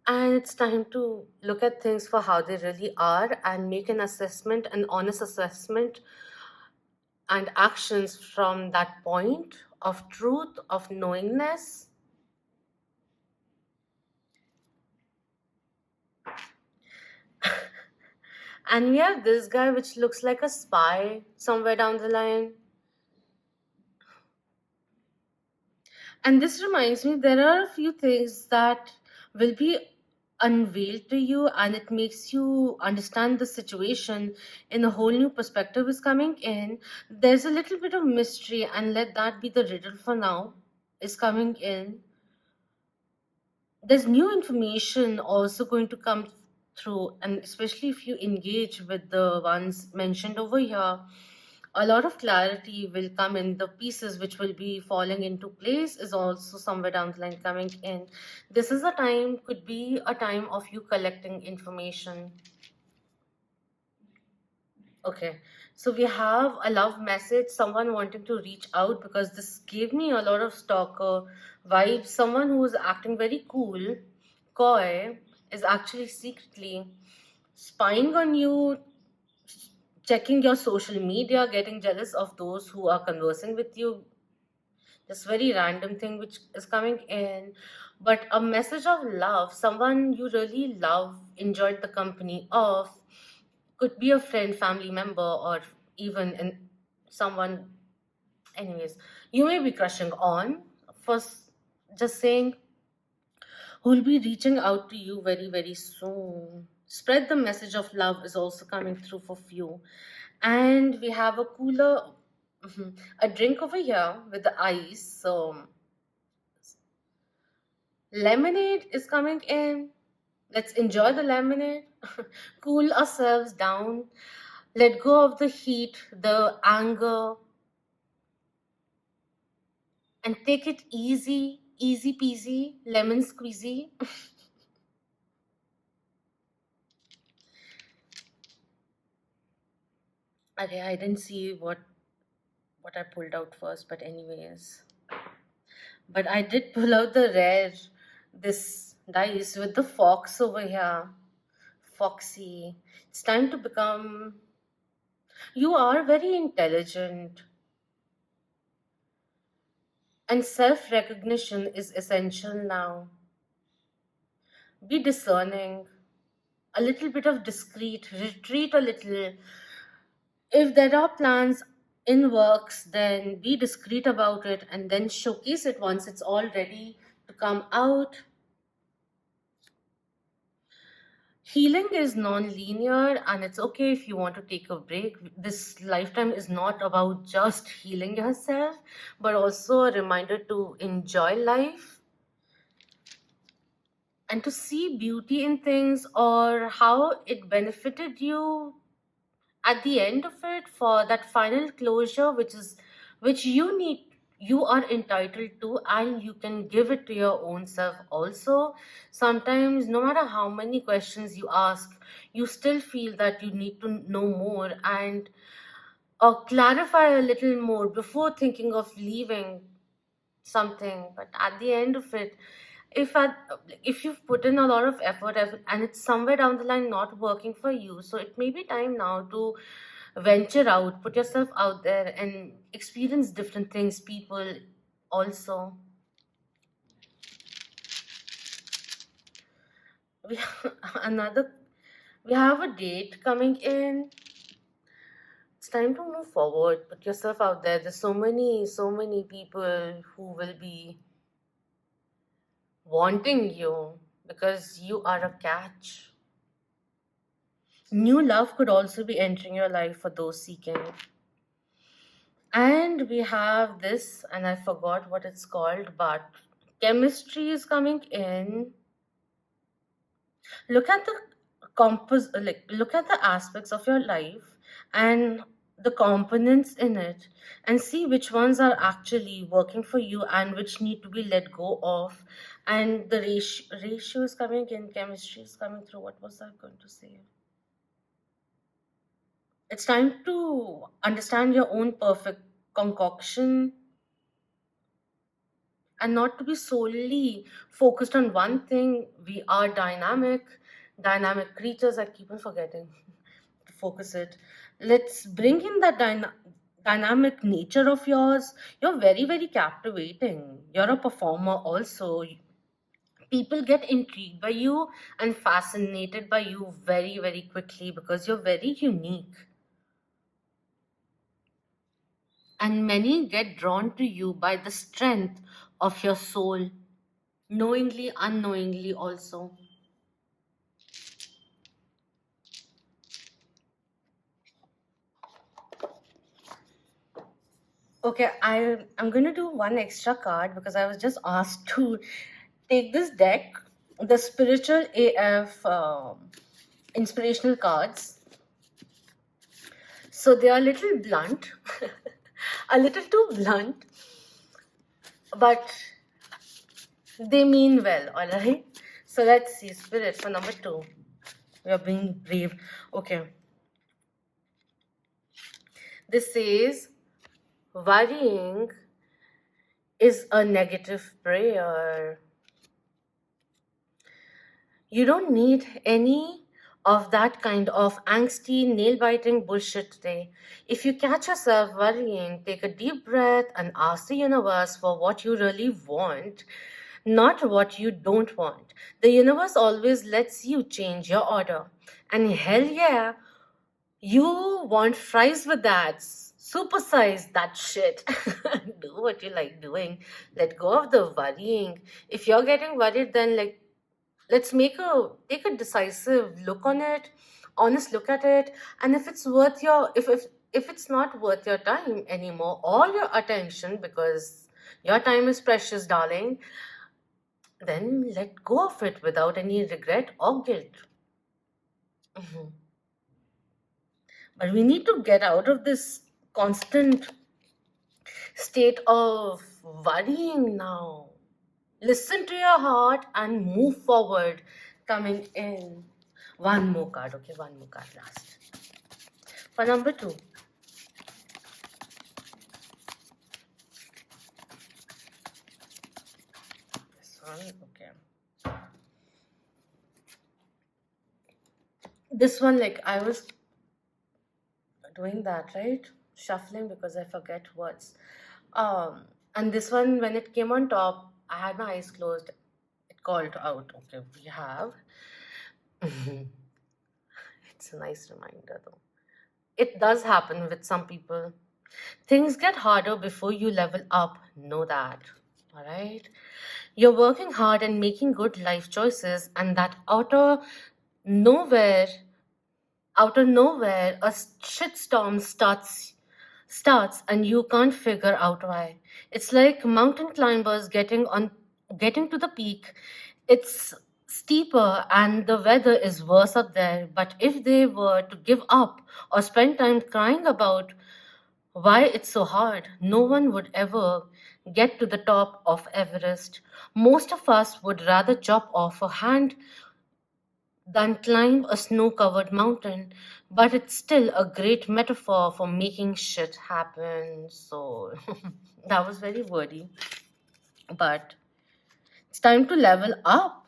and it's time to look at things for how they really are and make an assessment, an honest assessment, and actions from that point of truth, of knowingness. And we have this guy which looks like a spy somewhere down the line. And this reminds me, there are a few things that will be unveiled to you, and it makes you understand the situation in a whole new perspective is coming in. There's a little bit of mystery, and let that be the riddle for now. is coming in, there's new information also going to come through, and especially if you engage with the ones mentioned over here, a lot of clarity will come in. The pieces which will be falling into place is also somewhere down the line coming in. This is a time, could be a time of you collecting information. Okay, so we have a love message, someone wanting to reach out, because this gave me a lot of stalker vibes. Someone who is acting very cool, coy, is actually secretly spying on you, checking your social media, getting jealous of those who are conversing with you. This very random thing which is coming in, but a message of love, someone you really love, enjoyed the company of, could be a friend, family member, or even someone. Anyways, you may be crushing on, first, just saying, who will be reaching out to you very, very soon. Spread the message of love is also coming through for few. And we have a cooler, a drink over here with the ice. So, lemonade is coming in. Let's enjoy the lemonade, cool ourselves down, let go of the heat, the anger, and take it easy, easy peasy, lemon squeezy. Okay, I didn't see what I pulled out first, but anyways. But I did pull out the rare, this dice with the fox over here. Foxy. It's time to become. You are very intelligent, and self recognition is essential now. Be discerning, a little bit of discreet, retreat a little. If there are plans in works, then be discreet about it and then showcase it once it's all ready to come out. Healing is non-linear, and it's okay if you want to take a break. This lifetime is not about just healing yourself, but also a reminder to enjoy life and to see beauty in things, or how it benefited you at the end of it, for that final closure, which you are entitled to, and you can give it to your own self also. Sometimes, no matter how many questions you ask, you still feel that you need to know more, and or clarify a little more before thinking of leaving something. But at the end of it, if I, if you've put in a lot of effort and it's somewhere down the line not working for you, so it may be time now to venture out, put yourself out there and experience different things, people also. We have another, we have a date coming in. It's time to move forward, put yourself out there. There's so many people who will be wanting you because you are a catch. New love could also be entering your life for those seeking. And we have this, and I forgot what it's called, but chemistry is coming in. Look at the look at the aspects of your life and the components in it, and see which ones are actually working for you and which need to be let go of. And the ratio is coming in, chemistry is coming through. What was I going to say? It's time to understand your own perfect concoction and not to be solely focused on one thing. We are dynamic creatures. I keep on forgetting to focus it. Let's bring in that dynamic nature of yours. You're very, very captivating. You're a performer also. People get intrigued by you and fascinated by you very, very quickly because you're very unique. And many get drawn to you by the strength of your soul, knowingly, unknowingly also. Okay, I'm gonna do one extra card because I was just asked to take this deck, the spiritual AF inspirational cards. So they are a little blunt, a little too blunt, but they mean well, all right? So let's see, Spirit, for number 2. We are being brave. Okay. This says, worrying is a negative prayer. You don't need any of that kind of angsty, nail biting bullshit today. If you catch yourself worrying, take a deep breath and ask the universe for what you really want, not what you don't want. The universe always lets you change your order. And hell yeah, you want fries with that. Supersize that shit. Do what you like doing. Let go of the worrying. If you're getting worried, then let's take a decisive look on it, honest look at it, and if it's worth your if it's not worth your time anymore, all your attention, because your time is precious, darling, then let go of it without any regret or guilt. Mhm. But we need to get out of this constant state of worrying now. Listen to your heart and move forward. Coming in. One more card, okay? One more card last. For number 2. This one, okay. This one, like, I was doing that, right? Shuffling because I forget words. And this one, when it came on top, I had my eyes closed. It called out. Okay, we have. It's a nice reminder, though. It does happen with some people. Things get harder before you level up. Know that. All right? You're working hard and making good life choices, and that nowhere, out of nowhere, a shitstorm starts, and you can't figure out why. It's like mountain climbers getting to the peak. It's steeper and the weather is worse up there. But if they were to give up or spend time crying about why it's so hard, no one would ever get to the top of Everest. Most of us would rather chop off a hand than climb a snow covered mountain, but it's still a great metaphor for making shit happen. So that was very wordy, but it's time to level up.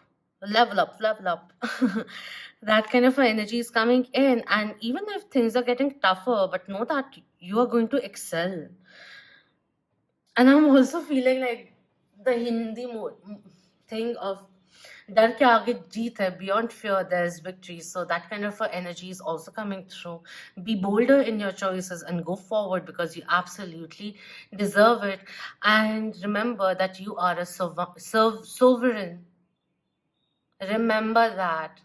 Level up, level up. That kind of energy is coming in, and even if things are getting tougher, but know that you are going to excel. And I'm also feeling like the Hindi thing of डर के आगे जीत है, beyond fear there's victory. So that kind of energy is also coming through. Be bolder in your choices and go forward because you absolutely deserve it. And remember that you are a sovereign. Remember that.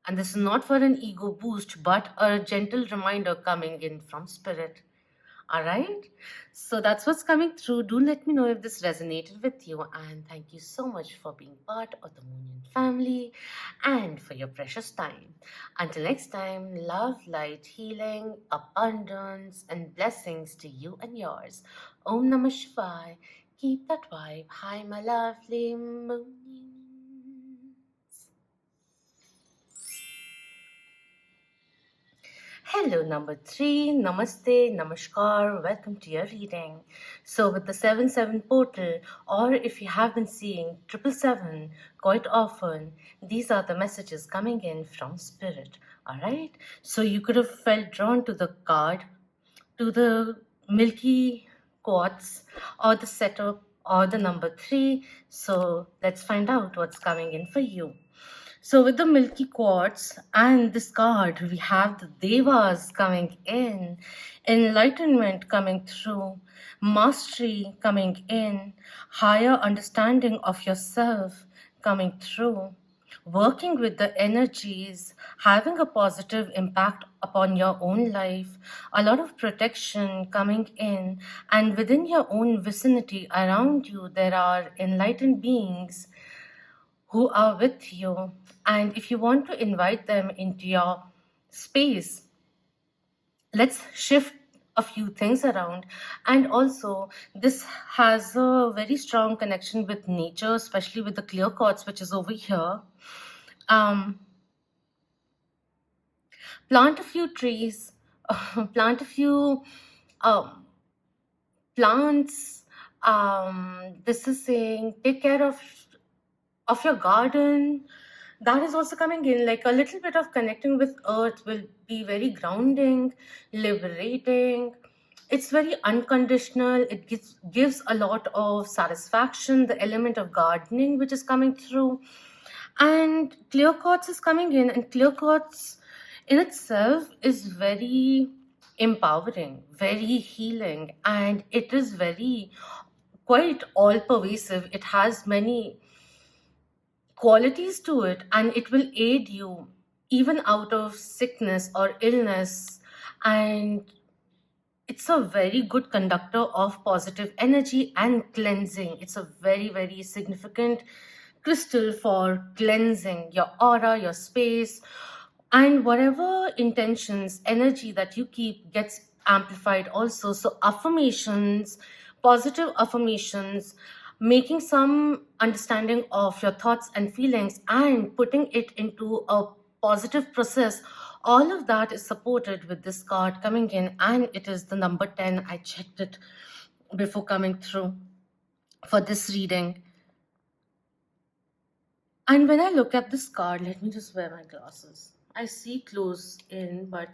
And this is not for an ego boost, but a gentle reminder coming in from spirit. All right. So that's what's coming through. Do let me know if this resonated with you. And thank you so much for being part of the Moonian family and for your precious time. Until next time, love, light, healing, abundance, and blessings to you and yours. Om Namah Shivay. Keep that vibe. Hi, my lovely Moonians. Hello, number 3. Namaste, Namaskar. Welcome to your reading. So, with the 7/7 portal, or if you have been seeing 777 quite often, these are the messages coming in from Spirit. Alright? So, you could have felt drawn to the card, to the milky quartz, or the setup, or the number 3. So, let's find out what's coming in for you. So with the Milky Quartz and this card, we have the Devas coming in, enlightenment coming through, mastery coming in, higher understanding of yourself coming through. working with the energies, having a positive impact upon your own life, a lot of protection coming in, and within your own vicinity around you, there are enlightened beings who are with you. And if you want to invite them into your space, let's shift a few things around. And also, this has a very strong connection with nature, especially with the clear quartz, which is over here. um, Plant a few trees, plant a few um, plants. This is saying take care of your garden. That is also coming in, like a little bit of connecting with earth will be very grounding, liberating. It's very unconditional. It gives a lot of satisfaction, the element of gardening which is coming through. And clear quartz is coming in, and clear quartz in itself is very empowering, very healing, and it is very quite all pervasive. It has many qualities to it, and it will aid you even out of sickness or illness. And it's a very good conductor of positive energy and cleansing. It's a very, very significant crystal for cleansing your aura, your space, and whatever intentions, energy that you keep gets amplified also. So, affirmations, positive affirmations, making some understanding of your thoughts and feelings and putting it into a positive process, all of that is supported with this card coming in, and it is the number 10. I checked it before coming through for this reading. And when I look at this card, let me just wear my glasses. I see close in, but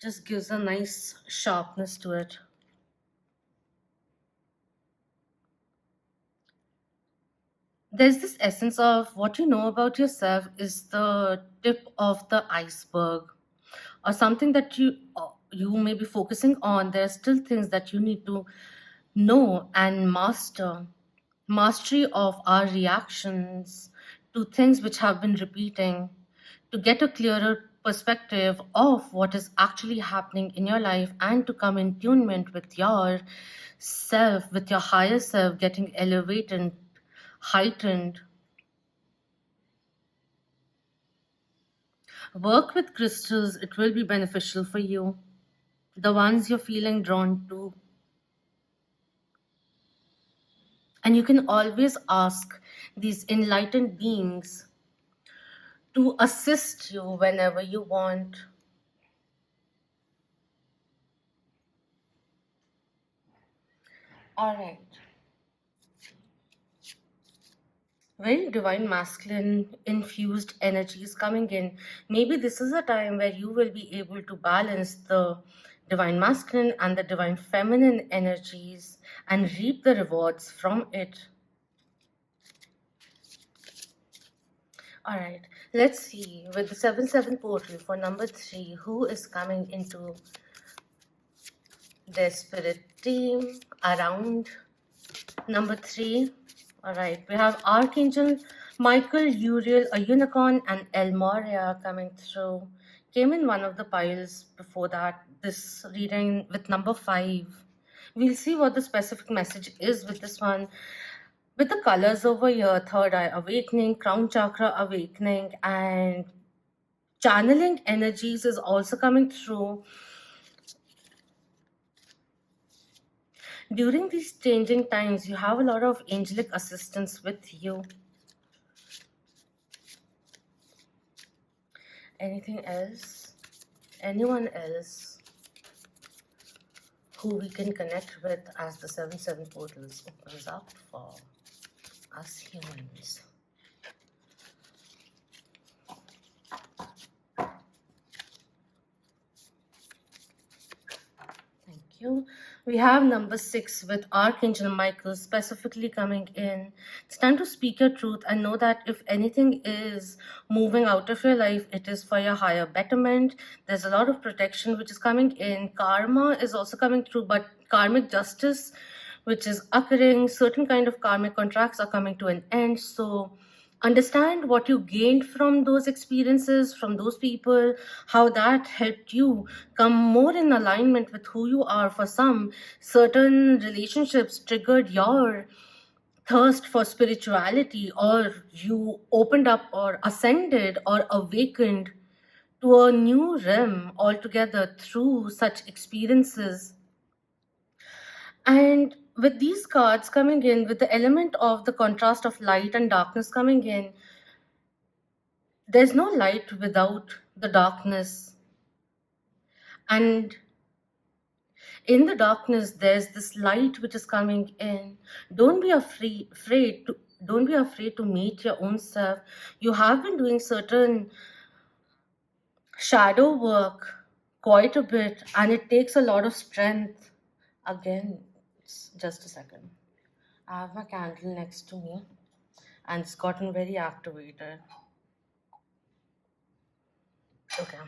just gives a nice sharpness to it. There's this essence of what you know about yourself is the tip of the iceberg, or something that you may be focusing on. There are still things that you need to know and master. Mastery of our reactions to things which have been repeating, to get a clearer perspective of what is actually happening in your life, and to come in tunement with your self, with your higher self, getting elevated, heightened. Work with crystals, it will be beneficial for you. The ones you're feeling drawn to. And you can always ask these enlightened beings to assist you whenever you want. All right. Very divine masculine infused energies coming in. Maybe this is a time where you will be able to balance the divine masculine and the divine feminine energies and reap the rewards from it. All right, let's see with the 7-7 portal for number 3, who is coming into their spirit team around number 3. All right, we have Archangel Michael, Uriel, a unicorn, and El Moria coming through. Came in one of the piles before that, this reading with number 5. We'll see what the specific message is with this one. With the colors over here, third eye awakening, crown chakra awakening, and channeling energies is also coming through. During these changing times, you have a lot of angelic assistance with you. Anything else? Anyone else who we can connect with as the 7-7 portals opens up for us humans? Thank you. We have number 6 with Archangel Michael specifically coming in. It's time to speak your truth and know that if anything is moving out of your life, it is for your higher betterment. There's a lot of protection which is coming in. Karma is also coming through, but karmic justice which is occurring, certain kind of karmic contracts are coming to an end. So Understand what you gained from those experiences, from those people, how that helped you come more in alignment with who you are. For some, certain relationships triggered your thirst for spirituality, or you opened up or ascended or awakened to a new realm altogether through such experiences. And with these cards coming in, with the element of the contrast of light and darkness coming in, there's no light without the darkness. And in the darkness, there's this light which is coming in. Don't be afraid to don't be afraid to meet your own self. You have been doing certain shadow work quite a bit, and it takes a lot of strength. Again, just a second. I have my candle next to me, and it's gotten very activated. Okay.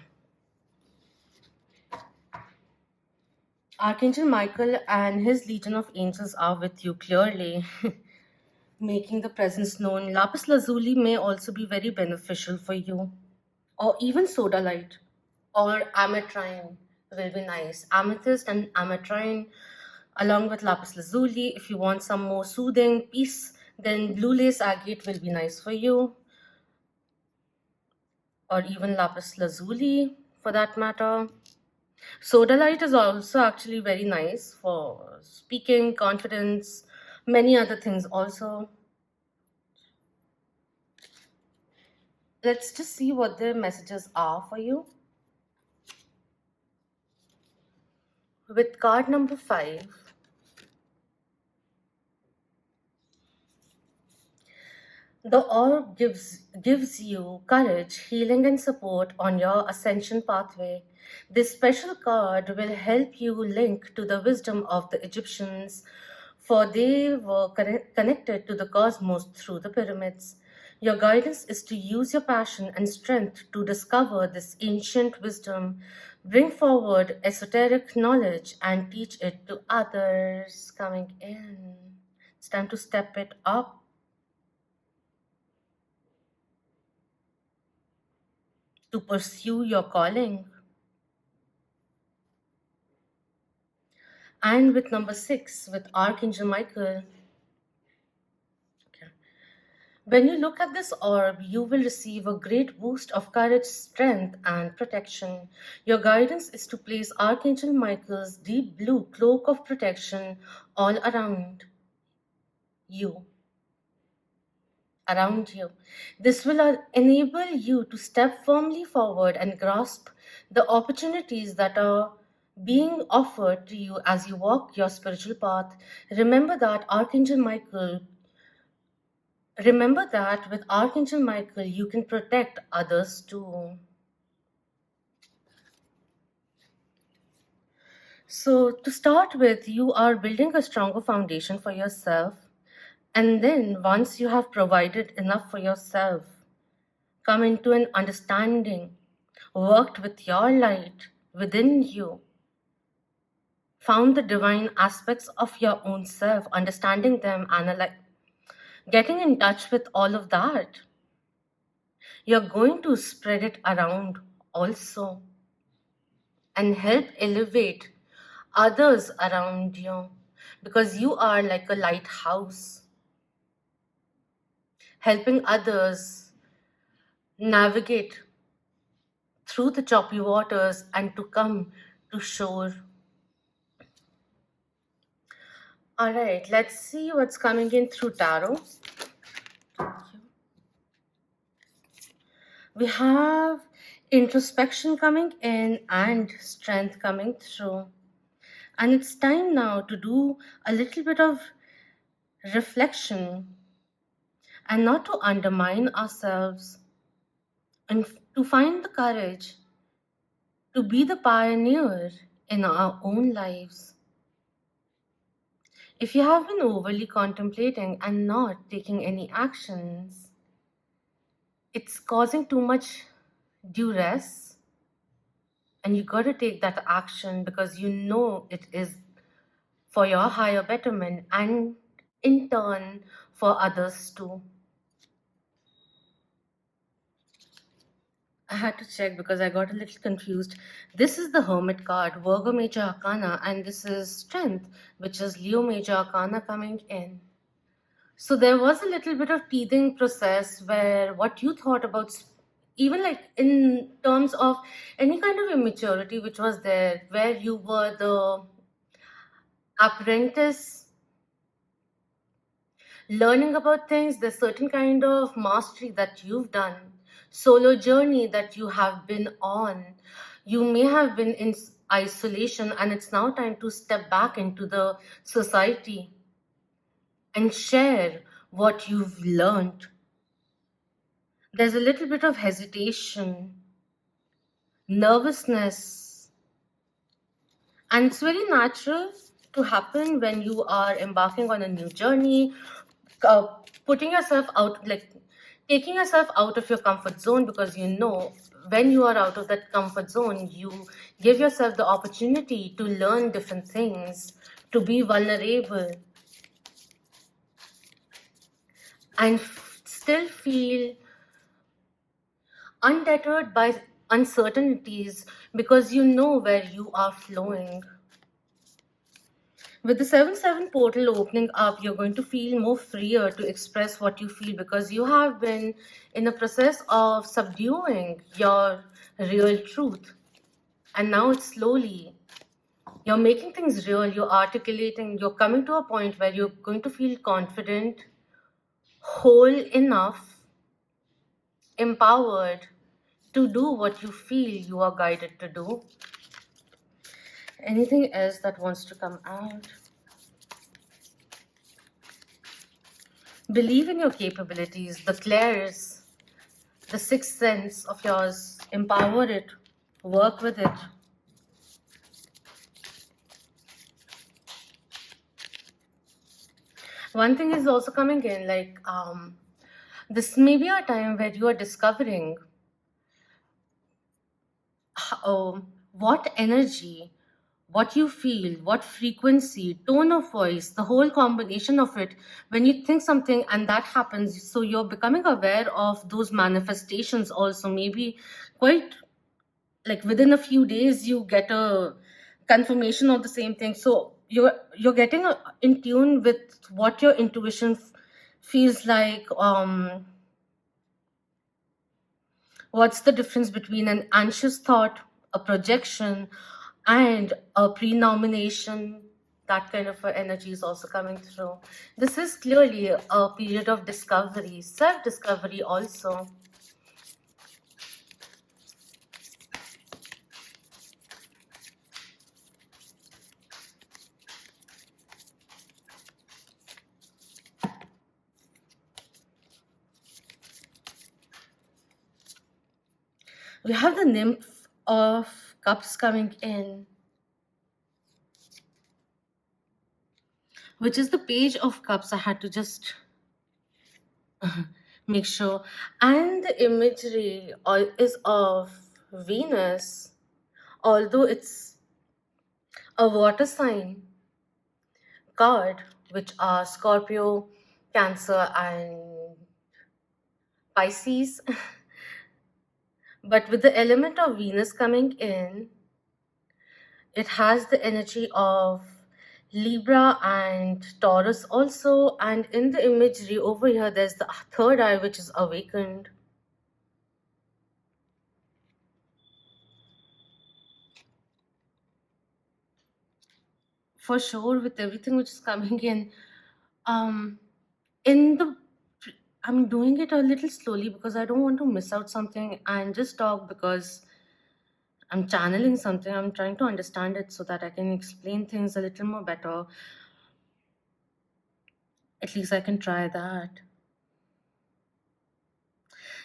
Archangel Michael and his legion of angels are with you clearly, making the presence known. Lapis lazuli may also be very beneficial for you, or even sodalite or ametrine will be nice. Amethyst and ametrine, along with lapis lazuli. If you want some more soothing peace, then blue lace agate will be nice for you, or even lapis lazuli for that matter. Sodalite is also actually very nice for speaking, confidence, many other things also. Let's just see what the messages are for you. With card number 5, the orb gives you courage, healing, and support on your ascension pathway. This special card will help you link to the wisdom of the Egyptians, for they were connected to the cosmos through the pyramids. Your guidance is to use your passion and strength to discover this ancient wisdom, bring forward esoteric knowledge, and teach it to others. Coming in. It's time to step it up, to pursue your calling. And with number 6, with Archangel Michael, okay. When you look at this orb, you will receive a great boost of courage, strength, and protection. Your guidance is to place Archangel Michael's deep blue cloak of protection all you, around you. This will enable you to step firmly forward and grasp the opportunities that are being offered to you as you walk your spiritual path. Remember that Archangel Michael, remember that with Archangel Michael, you can protect others too. So, to start with, you are building a stronger foundation for yourself. And then, once you have provided enough for yourself, come into an understanding, worked with your light within you, found the divine aspects of your own self, understanding them, getting in touch with all of that, you're going to spread it around also and help elevate others around you, because you are like a lighthouse, helping others navigate through the choppy waters and to come to shore. All right, let's see what's coming in through tarot. We have introspection coming in and strength coming through. And it's time now to do a little bit of reflection and not to undermine ourselves, and to find the courage to be the pioneer in our own lives. If you have been overly contemplating and not taking any actions, it's causing too much duress, and you got to take that action because you know it is for your higher betterment and in turn for others too. I had to check because I got a little confused. This is the Hermit card, Virgo Major Arcana, and this is Strength, which is Leo Major Arcana coming in. So there was a little bit of teething process where what you thought about, even like in terms of any kind of immaturity which was there, where you were the apprentice learning about things, there's certain kind of mastery that you've done, solo journey that you have been on. You may have been in isolation, and it's now time to step back into the society and share what you've learned. There's a little bit of hesitation, nervousness, and it's very natural to happen when you are embarking on a new journey, uh, putting yourself out, like taking yourself out of your comfort zone, because you know when you are out of that comfort zone, you give yourself the opportunity to learn different things, to be vulnerable, and still feel undeterred by uncertainties because you know where you are flowing. With the 7-7 portal opening up, you're going to feel more freer to express what you feel because you have been in a process of subduing your real truth. And now it's slowly, you're making things real, you're articulating, you're coming to a point where you're going to feel confident, whole enough, empowered to do what you feel you are guided to do. Anything else that wants to come out? Believe in your capabilities, the clairs, the sixth sense of yours. Empower it, work with it. One thing is also coming in, like this may be a time where you are discovering what energy, what you feel, what frequency, tone of voice, the whole combination of it, when you think something and that happens, so you're becoming aware of those manifestations also. Maybe quite like within a few days you get a confirmation of the same thing, so you're getting in tune with what your intuition feels like. What's the difference between an anxious thought, a projection, and a pre-nomination? That kind of energy is also coming through. This is clearly a period of discovery, self-discovery also. We have the nymph of cups coming in, which is the page of cups. I had to just make sure. And the imagery is of Venus, although it's a water sign card, which are Scorpio, Cancer, and Pisces. But with the element of Venus coming in, it has the energy of Libra and Taurus also. And in the imagery over here, there's the third eye, which is awakened. For sure, with everything which is coming in the I'm doing it a little slowly because I don't want to miss out something and just talk because I'm channeling something. I'm trying to understand it so that I can explain things a little more better. At least I can try that.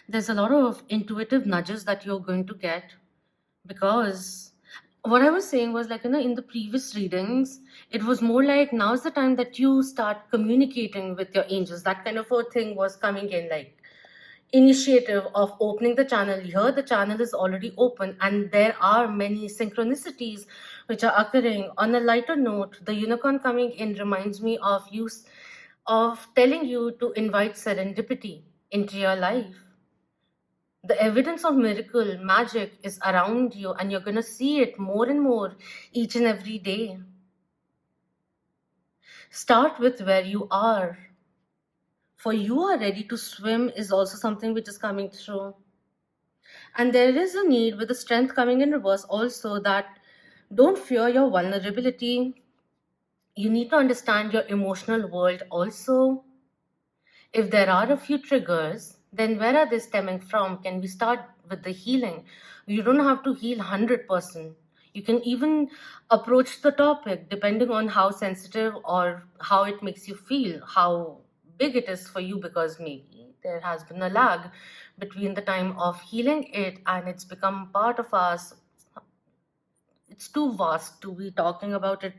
There's a lot of intuitive nudges that you're going to get because what I was saying was like, in the previous readings, it was more like now's the time that you start communicating with your angels. That kind of a thing was coming in, like initiative of opening the channel. Here the channel is already open and there are many synchronicities which are occurring. On a lighter note, the unicorn coming in reminds me of telling you to invite serendipity into your life. The evidence of miracle, magic is around you, and you're going to see it more and more each and every day. Start with where you are. For you are ready to swim is also something which is coming through. And there is a need with the strength coming in reverse also, that don't fear your vulnerability. You need to understand your emotional world also. If there are a few triggers, then where are they stemming from? Can we start with the healing? You don't have to heal 100%. You can even approach the topic depending on how sensitive or how it makes you feel, how big it is for you, because maybe there has been a lag between the time of healing it and it's become part of us. It's too vast to be talking about it,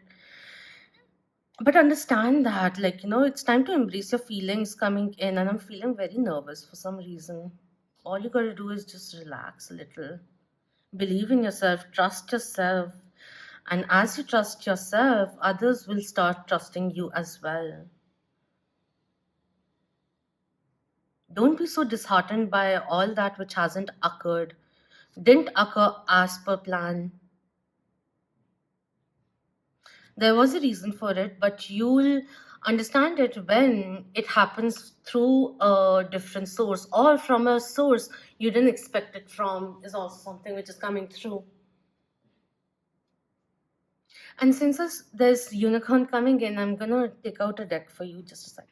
but understand that, it's time to embrace your feelings coming in, and I'm feeling very nervous for some reason. All you gotta do is just relax a little, believe in yourself, trust yourself, and as you trust yourself, others will start trusting you as well. Don't be so disheartened by all that which hasn't occurred, didn't occur as per plan. There was a reason for it, but you'll understand it when it happens through a different source or from a source you didn't expect it from, is also something which is coming through. And since there's unicorn coming in, I'm gonna take out a deck for you, just a second.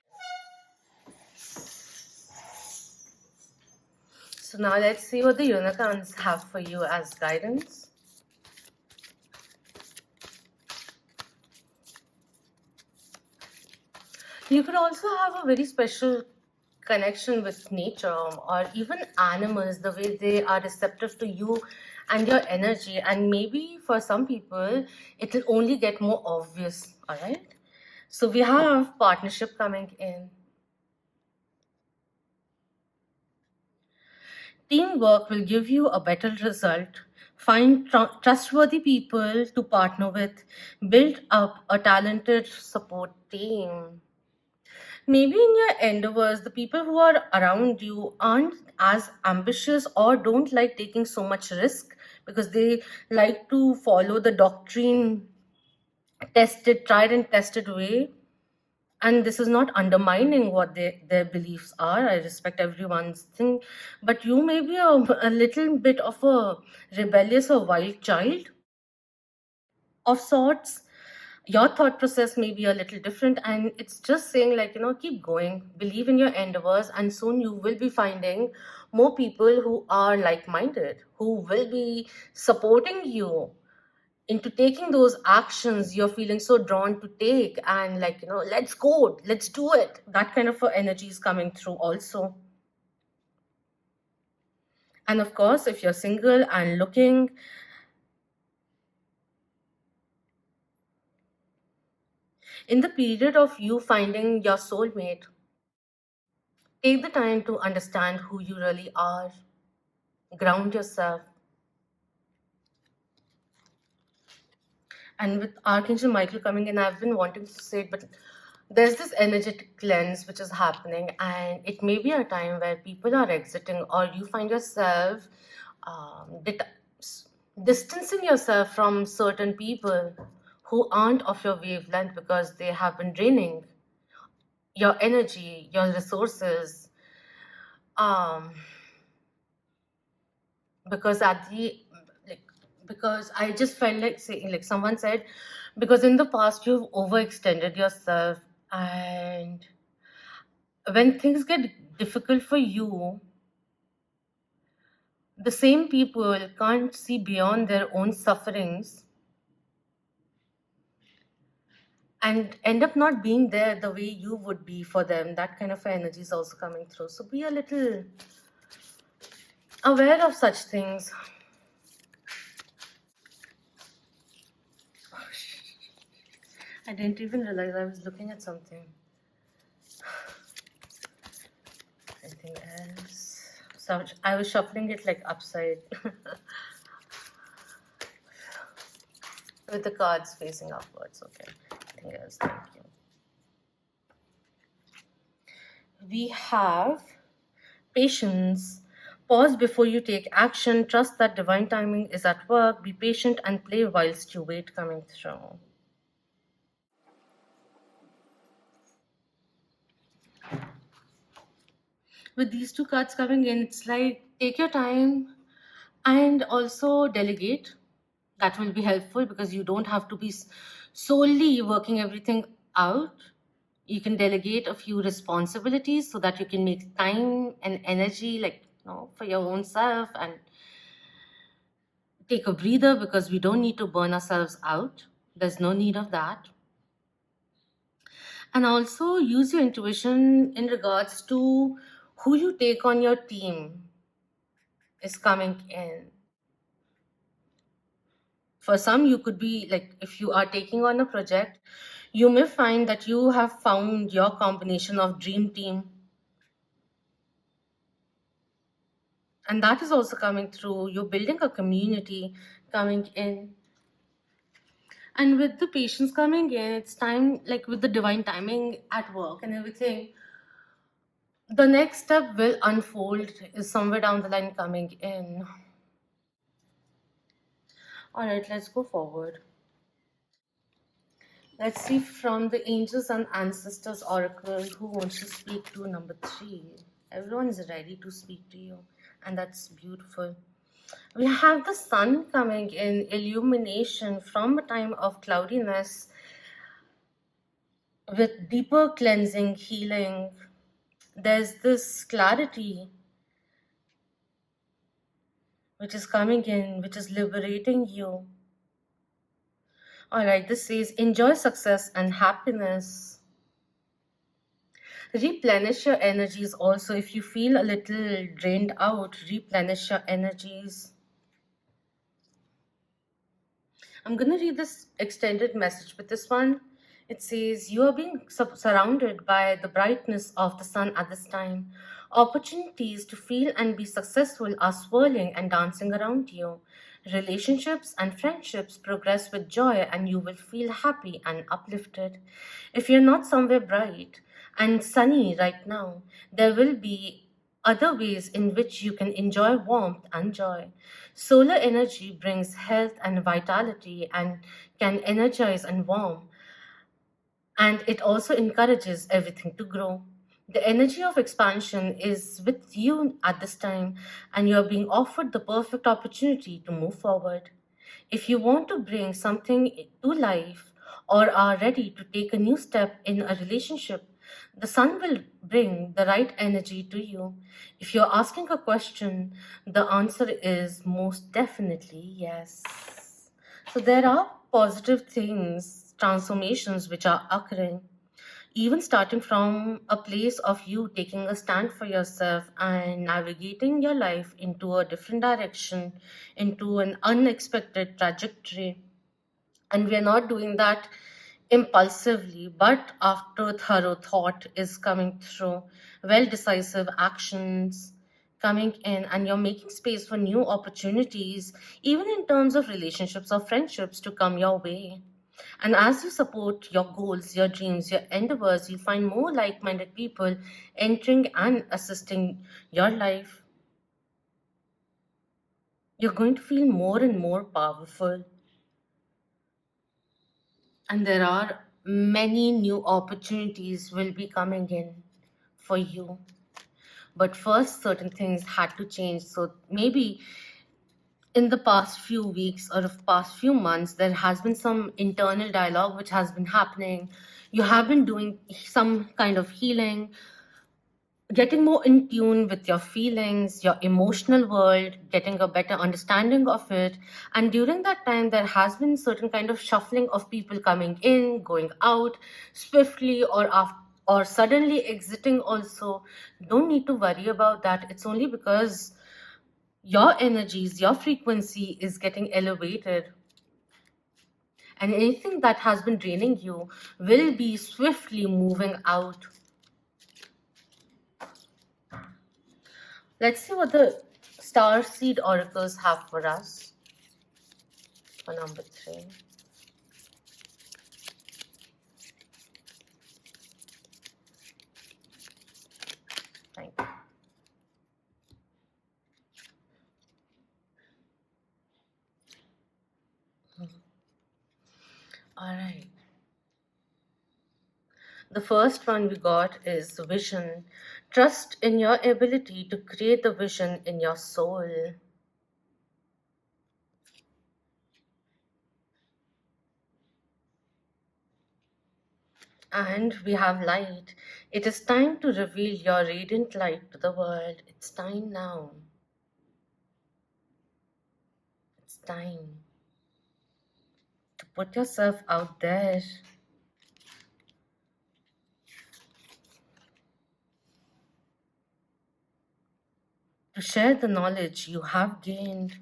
So now let's see what the unicorns have for you as guidance. You could also have a very special connection with nature or even animals, the way they are receptive to you and your energy. And maybe for some people, it'll only get more obvious, all right? So we have partnership coming in. Teamwork will give you a better result. Find trustworthy people to partner with. Build up a talented support team. Maybe in your endeavors, the people who are around you aren't as ambitious or don't like taking so much risk, because they like to follow the doctrine tested, tried and tested way. And this is not undermining what their beliefs are. I respect everyone's thing. But you may be a little bit of a rebellious or wild child of sorts. Your thought process may be a little different, and it's just saying, keep going, believe in your endeavors, and soon you will be finding more people who are like-minded, who will be supporting you into taking those actions you're feeling so drawn to take, and let's go, let's do it. That kind of energy is coming through also. And of course, if you're single and looking, in the period of you finding your soulmate, take the time to understand who you really are. Ground yourself. And with Archangel Michael coming in, I've been wanting to say it, but there's this energetic cleanse which is happening, and it may be a time where people are exiting, or you find yourself distancing yourself from certain people who aren't of your wavelength, because they have been draining your energy, your resources. Because at the like because I just felt like saying, like someone said, because in the past you've overextended yourself, and when things get difficult for you, the same people can't see beyond their own sufferings and end up not being there the way you would be for them. That kind of energy is also coming through, so be a little aware of such things. I didn't even realize I was looking at something. Anything else? So I was shuffling it like upside with the cards facing upwards. Okay. Anything else? Thank you. We have patience, Pause before you take action. Trust that divine timing is at work. Be patient and play whilst you wait coming through. With these two cards coming in, it's like take your time and also delegate. That will be helpful because you don't have to be solely working everything out. You can delegate a few responsibilities so that you can make time and energy, like, for your own self, and take a breather, because we don't need to burn ourselves out. There's no need of that. And also use your intuition in regards to who you take on your team is coming in. For some, you could be like, if you are taking on a project, you may find that you have found your combination of dream team. And that is also coming through. You're building a community coming in. And with the patience coming in, it's time, like with the divine timing at work and everything, the next step will unfold is somewhere down the line coming in. All right, let's go forward. Let's see from the Angels and Ancestors Oracle who wants to speak to number 3. Everyone's ready to speak to you, and that's beautiful. We have the sun coming in, illumination from a time of cloudiness with deeper cleansing, healing. There's this clarity which is coming in, which is liberating you. All right, this says enjoy success and happiness. Replenish your energies also. If you feel a little drained out, replenish your energies. I'm going to read this extended message with this one. It says, you are being surrounded by the brightness of the sun at this time. Opportunities to feel and be successful are swirling and dancing around you. Relationships and friendships progress with joy, and you will feel happy and uplifted. If you're not somewhere bright and sunny right now, there will be other ways in which you can enjoy warmth and joy. Solar energy brings health and vitality and can energize and warm, and it also encourages everything to grow. The energy of expansion is with you at this time, and you are being offered the perfect opportunity to move forward. If you want to bring something to life or are ready to take a new step in a relationship, the sun will bring the right energy to you. If you're asking a question, the answer is most definitely yes. So there are positive things, transformations which are occurring, even starting from a place of you taking a stand for yourself and navigating your life into a different direction, into an unexpected trajectory. And we are not doing that impulsively, but after thorough thought is coming through, well decisive actions coming in, and you're making space for new opportunities, even in terms of relationships or friendships to come your way. And as you support your goals, your dreams, your endeavors, you find more like minded people entering and assisting your life. You're going to feel more and more powerful. And there are many new opportunities will be coming in for you. But first, certain things had to change. So maybe in the past few weeks or of past few months, there has been some internal dialogue which has been happening. You have been doing some kind of healing, getting more in tune with your feelings, your emotional world, getting a better understanding of it. And during that time, there has been certain kind of shuffling of people coming in, going out swiftly, or suddenly exiting also. Don't need to worry about that. It's only because your energies, your frequency is getting elevated. And anything that has been draining you will be swiftly moving out. Let's see what the star seed oracles have for us for number 3. Thank you. Alright. The first one we got is vision. Trust in your ability to create the vision in your soul. And we have light. It is time to reveal your radiant light to the world. It's time now. It's time to put yourself out there. To share the knowledge you have gained.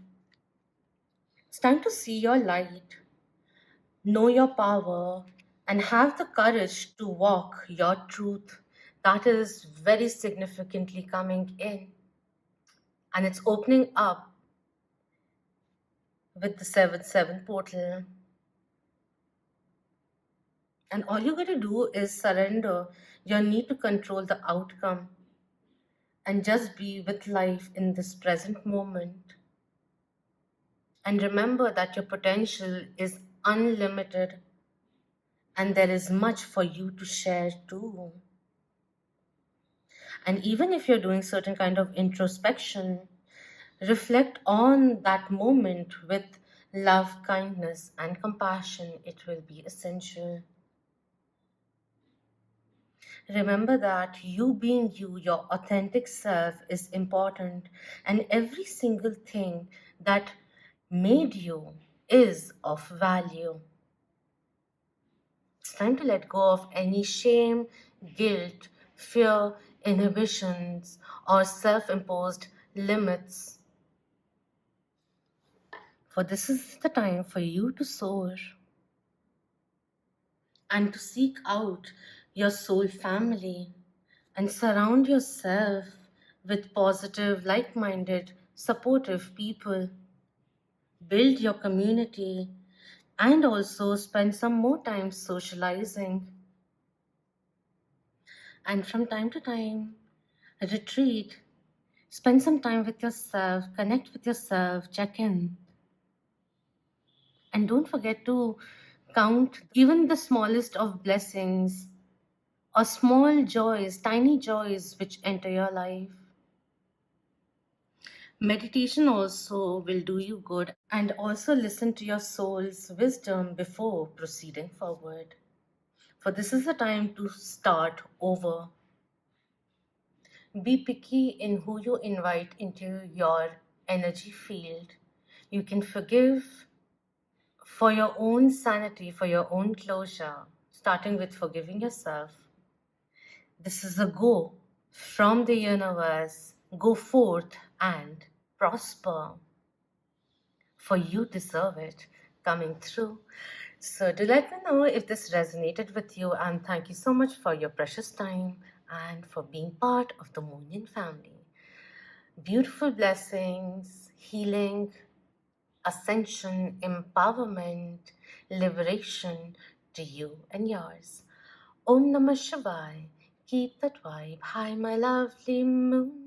It's time to see your light, know your power, and have the courage to walk your truth. That is very significantly coming in. And it's opening up with the 7-7 portal. And all you got to do is surrender your need to control the outcome and just be with life in this present moment. And remember that your potential is unlimited and there is much for you to share too. And even if you're doing certain kind of introspection, reflect on that moment with love, kindness, and compassion. It will be essential. Remember that you being you, your authentic self, is important, and every single thing that made you is of value. It's time to let go of any shame, guilt, fear, inhibitions, or self imposed limits. For this is the time for you to soar and to seek out your soul family and surround yourself with positive, like minded, supportive people. Build your community and also spend some more time socializing. And from time to time, retreat, spend some time with yourself, connect with yourself, check in. And don't forget to count even the smallest of blessings or small joys, tiny joys which enter your life. Meditation also will do you good, and also listen to your soul's wisdom before proceeding forward. For this is the time to start over. Be picky in who you invite into your energy field. You can forgive for your own sanity, for your own closure, starting with forgiving yourself. This is a go from the universe. Go forth and prosper, for you deserve it, coming through. So do let me know if this resonated with you, and thank you so much for your precious time and for being part of the Moonian family. Beautiful blessings, healing, ascension, empowerment, liberation to you and yours. Om Namah Shivay. Keep that vibe high, my lovely moon.